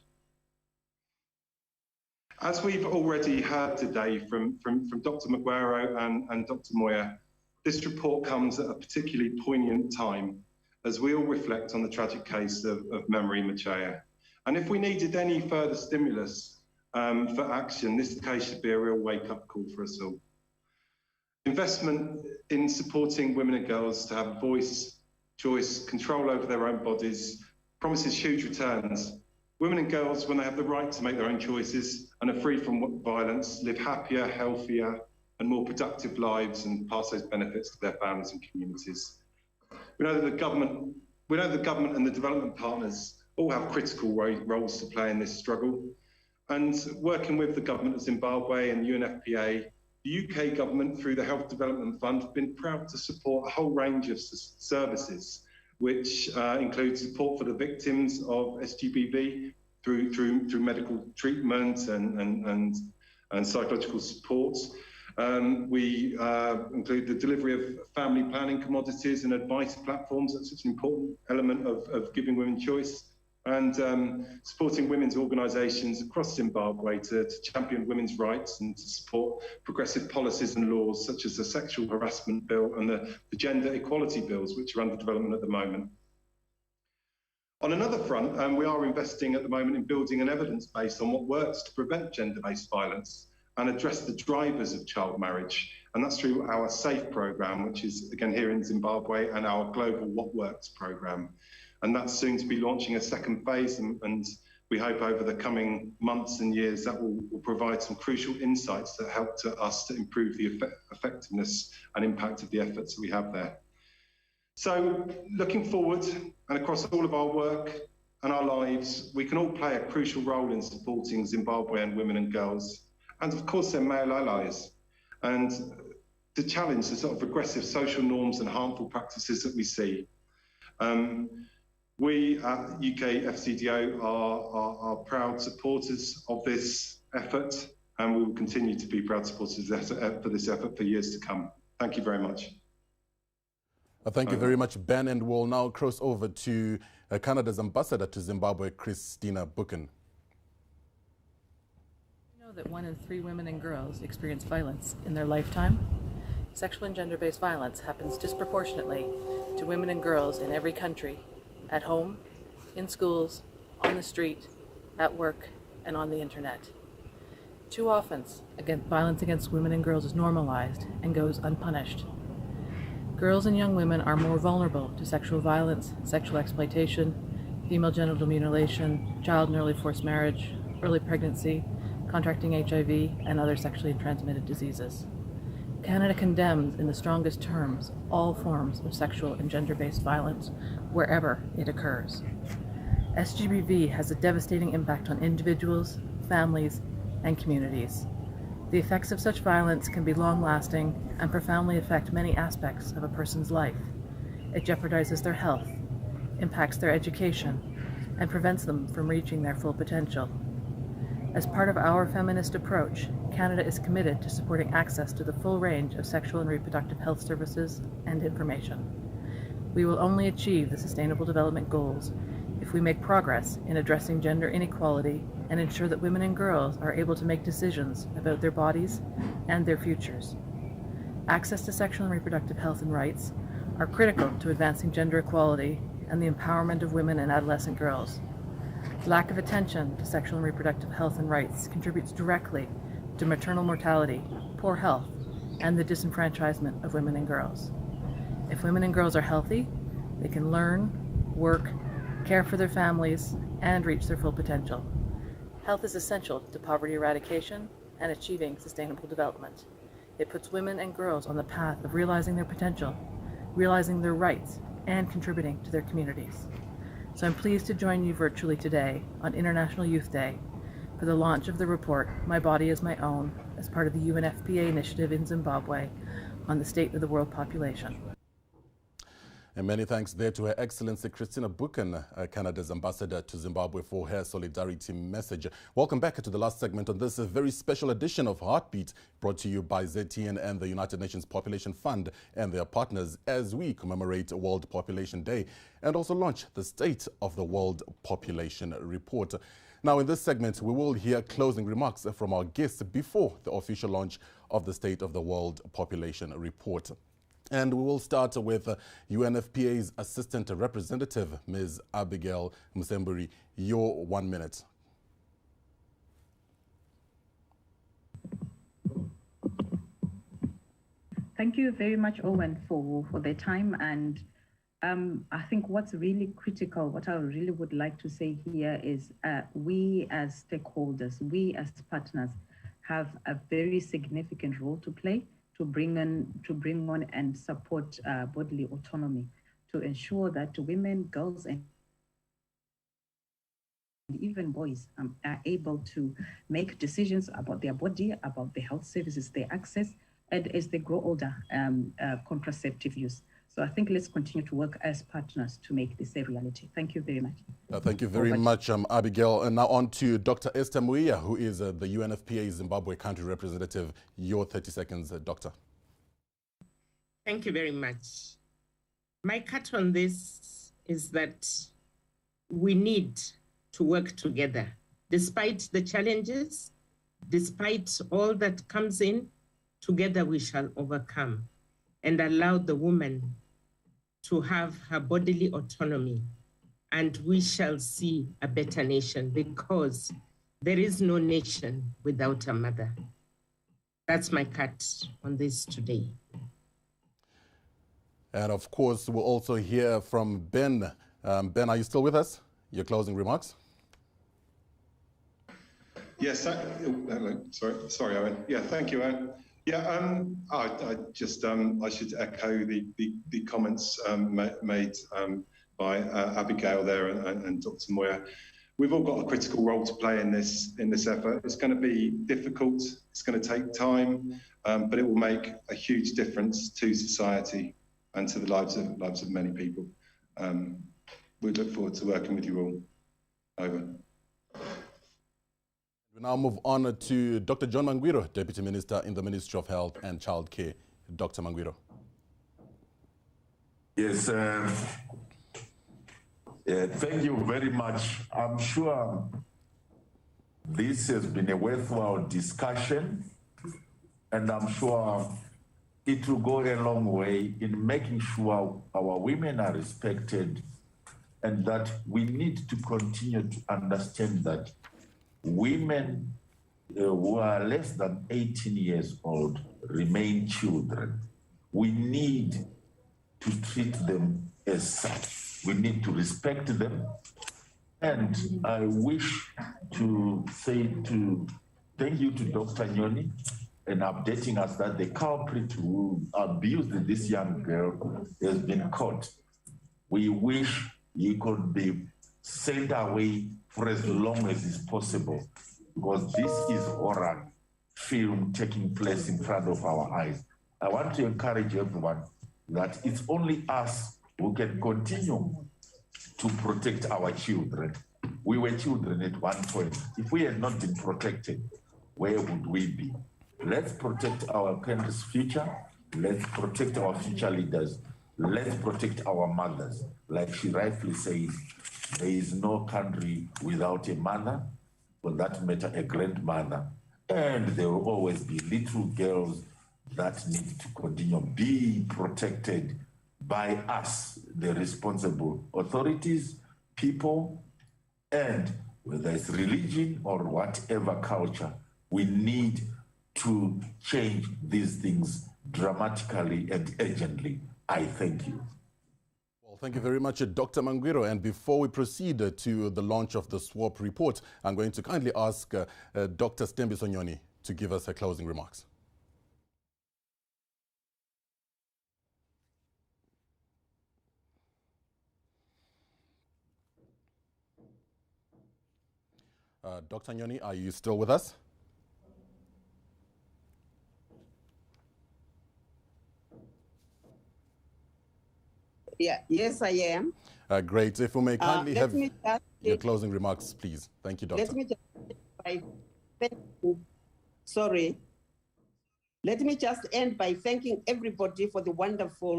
As we've already heard today from Dr. Maguero and Dr. Moya, this report comes at a particularly poignant time as we all reflect on the tragic case of Memory Machaya. And if we needed any further stimulus for action, this case should be a real wake-up call for us all. Investment in supporting women and girls to have a voice, choice, control over their own bodies promises huge returns. Women and girls, when they have the right to make their own choices and are free from violence, live happier, healthier, and more productive lives and pass those benefits to their families and communities. We know that the government and the development partners all have critical roles to play in this struggle. And working with the government of Zimbabwe and UNFPA, the UK government, through the Health Development Fund, have been proud to support a whole range of services, which include support for the victims of SGBV through medical treatment and psychological support, We include the delivery of family planning commodities and advice platforms. That's such an important element of giving women choice. And supporting women's organisations across Zimbabwe to champion women's rights and to support progressive policies and laws such as the sexual harassment bill and the gender equality bills, which are under development at the moment. On another front, we are investing at the moment in building an evidence base on what works to prevent gender-based violence and address the drivers of child marriage. And that's through our SAFE programme, which is, again, here in Zimbabwe, and our global What Works programme. And that's soon to be launching a second phase, and we hope over the coming months and years that will provide some crucial insights that help us to improve the effectiveness and impact of the efforts that we have there. So looking forward and across all of our work and our lives, we can all play a crucial role in supporting Zimbabwean women and girls, and of course their male allies, and to challenge the sort of aggressive social norms and harmful practices that we see. We at UK FCDO are proud supporters of this effort, and we will continue to be proud supporters for this effort for years to come. Thank you very much. Thank you very much, Ben, and we'll now cross over to Canada's ambassador to Zimbabwe, Christina Buchan. You know that 1 in 3 women and girls experience violence in their lifetime. Sexual and gender-based violence happens disproportionately to women and girls in every country, at home, in schools, on the street, at work, and on the internet. Too often, violence against women and girls is normalized and goes unpunished. Girls and young women are more vulnerable to sexual violence, sexual exploitation, female genital mutilation, child and early forced marriage, early pregnancy, contracting HIV, and other sexually transmitted diseases. Canada condemns in the strongest terms all forms of sexual and gender-based violence wherever it occurs. SGBV has a devastating impact on individuals, families, and communities. The effects of such violence can be long-lasting and profoundly affect many aspects of a person's life. It jeopardizes their health, impacts their education, and prevents them from reaching their full potential. As part of our feminist approach, Canada is committed to supporting access to the full range of sexual and reproductive health services and information. We will only achieve the Sustainable Development Goals if we make progress in addressing gender inequality and ensure that women and girls are able to make decisions about their bodies and their futures. Access to sexual and reproductive health and rights are critical to advancing gender equality and the empowerment of women and adolescent girls. Lack of attention to sexual and reproductive health and rights contributes directly to maternal mortality, poor health, and the disenfranchisement of women and girls. If women and girls are healthy, they can learn, work, care for their families, and reach their full potential. Health is essential to poverty eradication and achieving sustainable development. It puts women and girls on the path of realizing their potential, realizing their rights, and contributing to their communities. So I'm pleased to join you virtually today on International Youth Day for the launch of the report, My Body is My Own, as part of the UNFPA initiative in Zimbabwe on the state of the world population. And many thanks there to Her Excellency Christina Buchan, Canada's ambassador to Zimbabwe, for her solidarity message. Welcome back to the last segment on this very special edition of Heartbeat, brought to you by ZTN and the United Nations Population Fund and their partners as we commemorate World Population Day and also launch the State of the World Population Report. Now, in this segment, we will hear closing remarks from our guests before the official launch of the State of the World Population Report. And we will start with UNFPA's Assistant Representative, Ms. Abigail Musemburi. Your 1 minute. Thank you very much, Owen, for the time. And I think what's really critical, what I really would like to say here is we as stakeholders, we as partners have a very significant role to play to bring on and support bodily autonomy, to ensure that women, girls, and even boys are able to make decisions about their body, about the health services they access, and as they grow older, contraceptive use. So I think let's continue to work as partners to make this a reality. Thank you very much. Thank you very much, Abigail. And now on to Dr. Esther Muia, who is the UNFPA Zimbabwe country representative. Your 30 seconds, Doctor. Thank you very much. My cut on this is that we need to work together. Despite the challenges, despite all that comes in, together we shall overcome and allow the woman to have her bodily autonomy, and we shall see a better nation, because there is no nation without a mother. That's my cut on this today. And of course, we'll also hear from Ben. Ben, are you still with us? Your closing remarks? Yes, hello. Sorry, Owen. Yeah, thank you, Owen. Yeah, I should echo the comments made by Abigail there and Dr. Moya. We've all got a critical role to play in this effort. It's going to be difficult. It's going to take time, but it will make a huge difference to society and to the lives of many people. We look forward to working with you all. Over. We now move on to Dr. John Mangwiro, Deputy Minister in the Ministry of Health and Childcare. Dr. Mangwiro. Yes, thank you very much. I'm sure this has been a worthwhile discussion, and I'm sure it will go a long way in making sure our women are respected, and that we need to continue to understand that women who are less than 18 years old remain children. We need to treat them as such. We need to respect them. And I wish to say thank you to Dr. Nyoni in updating us that the culprit who abused this young girl has been caught. We wish he could be sent away for as long as is possible, because this is horror film taking place in front of our eyes. I want to encourage everyone that it's only us who can continue to protect our children. We were children at one point. If we had not been protected, where would we be? Let's protect our country's future. Let's protect our future leaders. Let's protect our mothers. Like she rightfully says, there is no country without a mother, for that matter, a grandmother. And there will always be little girls that need to continue being protected by us, the responsible authorities, people, and whether it's religion or whatever culture, we need to change these things dramatically and urgently. I thank you. Well, thank you very much, Dr. Mangwiro. And before we proceed to the launch of the SWAP report, I'm going to kindly ask Dr. Stembiso Nyoni to give us her closing remarks. Dr. Nyoni, are you still with us? Yeah, yes, I am. Great. If we may kindly have your just closing remarks, please. Thank you, Doctor. Let me just end by thanking everybody for the wonderful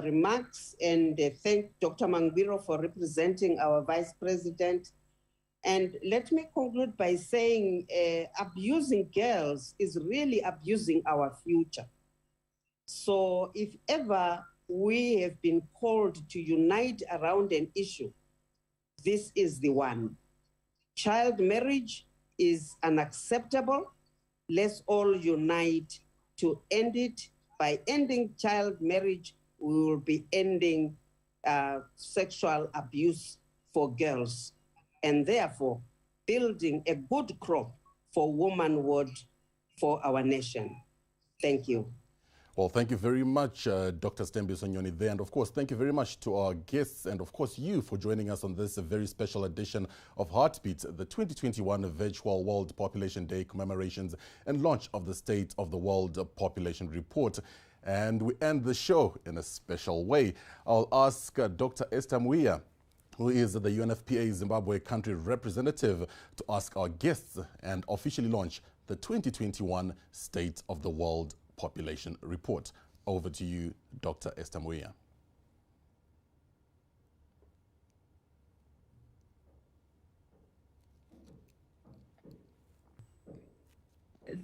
remarks, and thank Dr. Mangwiro for representing our Vice President. And let me conclude by saying abusing girls is really abusing our future. So if ever we have been called to unite around an issue, this is the one. Child marriage is unacceptable. Let's all unite to end it. By ending child marriage, we will be ending sexual abuse for girls, and therefore building a good crop for womanhood for our nation. Thank you. Well, thank you very much, Dr. Stembiso Nyoni there. And of course, thank you very much to our guests and of course you for joining us on this very special edition of Heartbeat, the 2021 Virtual World Population Day commemorations and launch of the State of the World Population Report. And we end the show in a special way. I'll ask Dr. Esther Muia, who is the UNFPA Zimbabwe country representative, to ask our guests and officially launch the 2021 State of the World Population Report. Over to you, Dr. Esther Muia.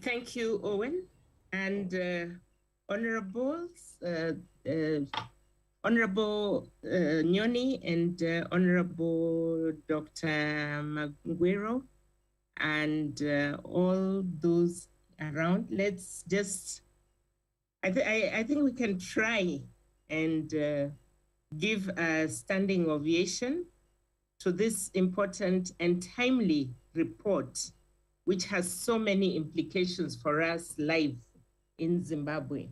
Thank you, Owen, and honorables, Honorable Nyoni and Honorable Dr. Magwero, and all those around. Let's just, I think we can try and give a standing ovation to this important and timely report, which has so many implications for us live in Zimbabwe.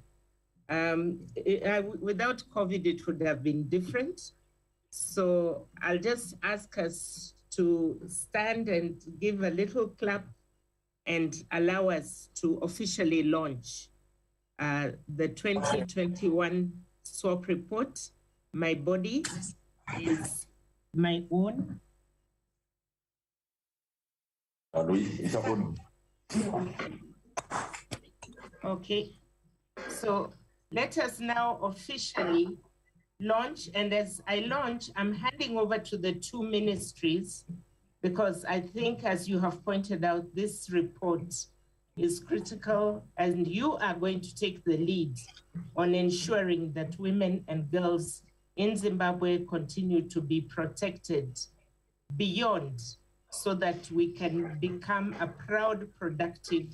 Without COVID, it would have been different. So I'll just ask us to stand and give a little clap and allow us to officially launch the 2021 SWOP report. My body is my own. Okay, so let us now officially launch. And as I launch, I'm handing over to the two ministries, because I think, as you have pointed out, this report is critical, and you are going to take the lead on ensuring that women and girls in Zimbabwe continue to be protected beyond, so that we can become a proud, productive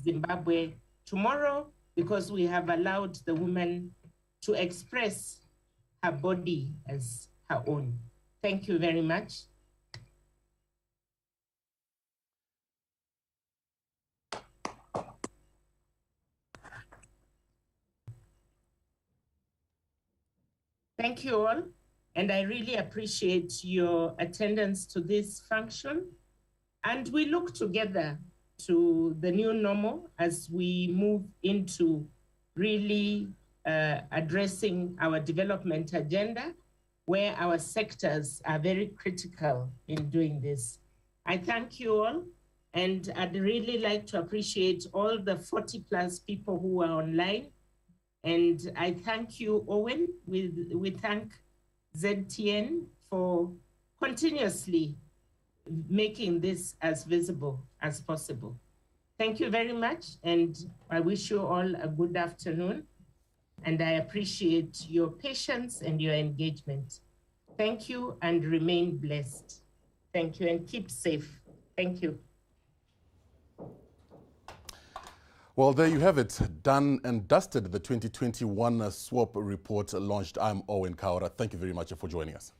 Zimbabwe tomorrow, because we have allowed the woman to express her body as her own. Thank you very much. Thank you all, and I really appreciate your attendance to this function. And we look together to the new normal as we move into really addressing our development agenda, where our sectors are very critical in doing this. I thank you all, and I'd really like to appreciate all the 40+ people who are online. And I thank you, Owen. We thank ZTN for continuously making this as visible as possible. Thank you very much, and I wish you all a good afternoon, and I appreciate your patience and your engagement. Thank you, and remain blessed. Thank you, and keep safe. Thank you. Well, there you have it. Done and dusted. The 2021 SWOP report launched. I'm Owen Kaura. Thank you very much for joining us.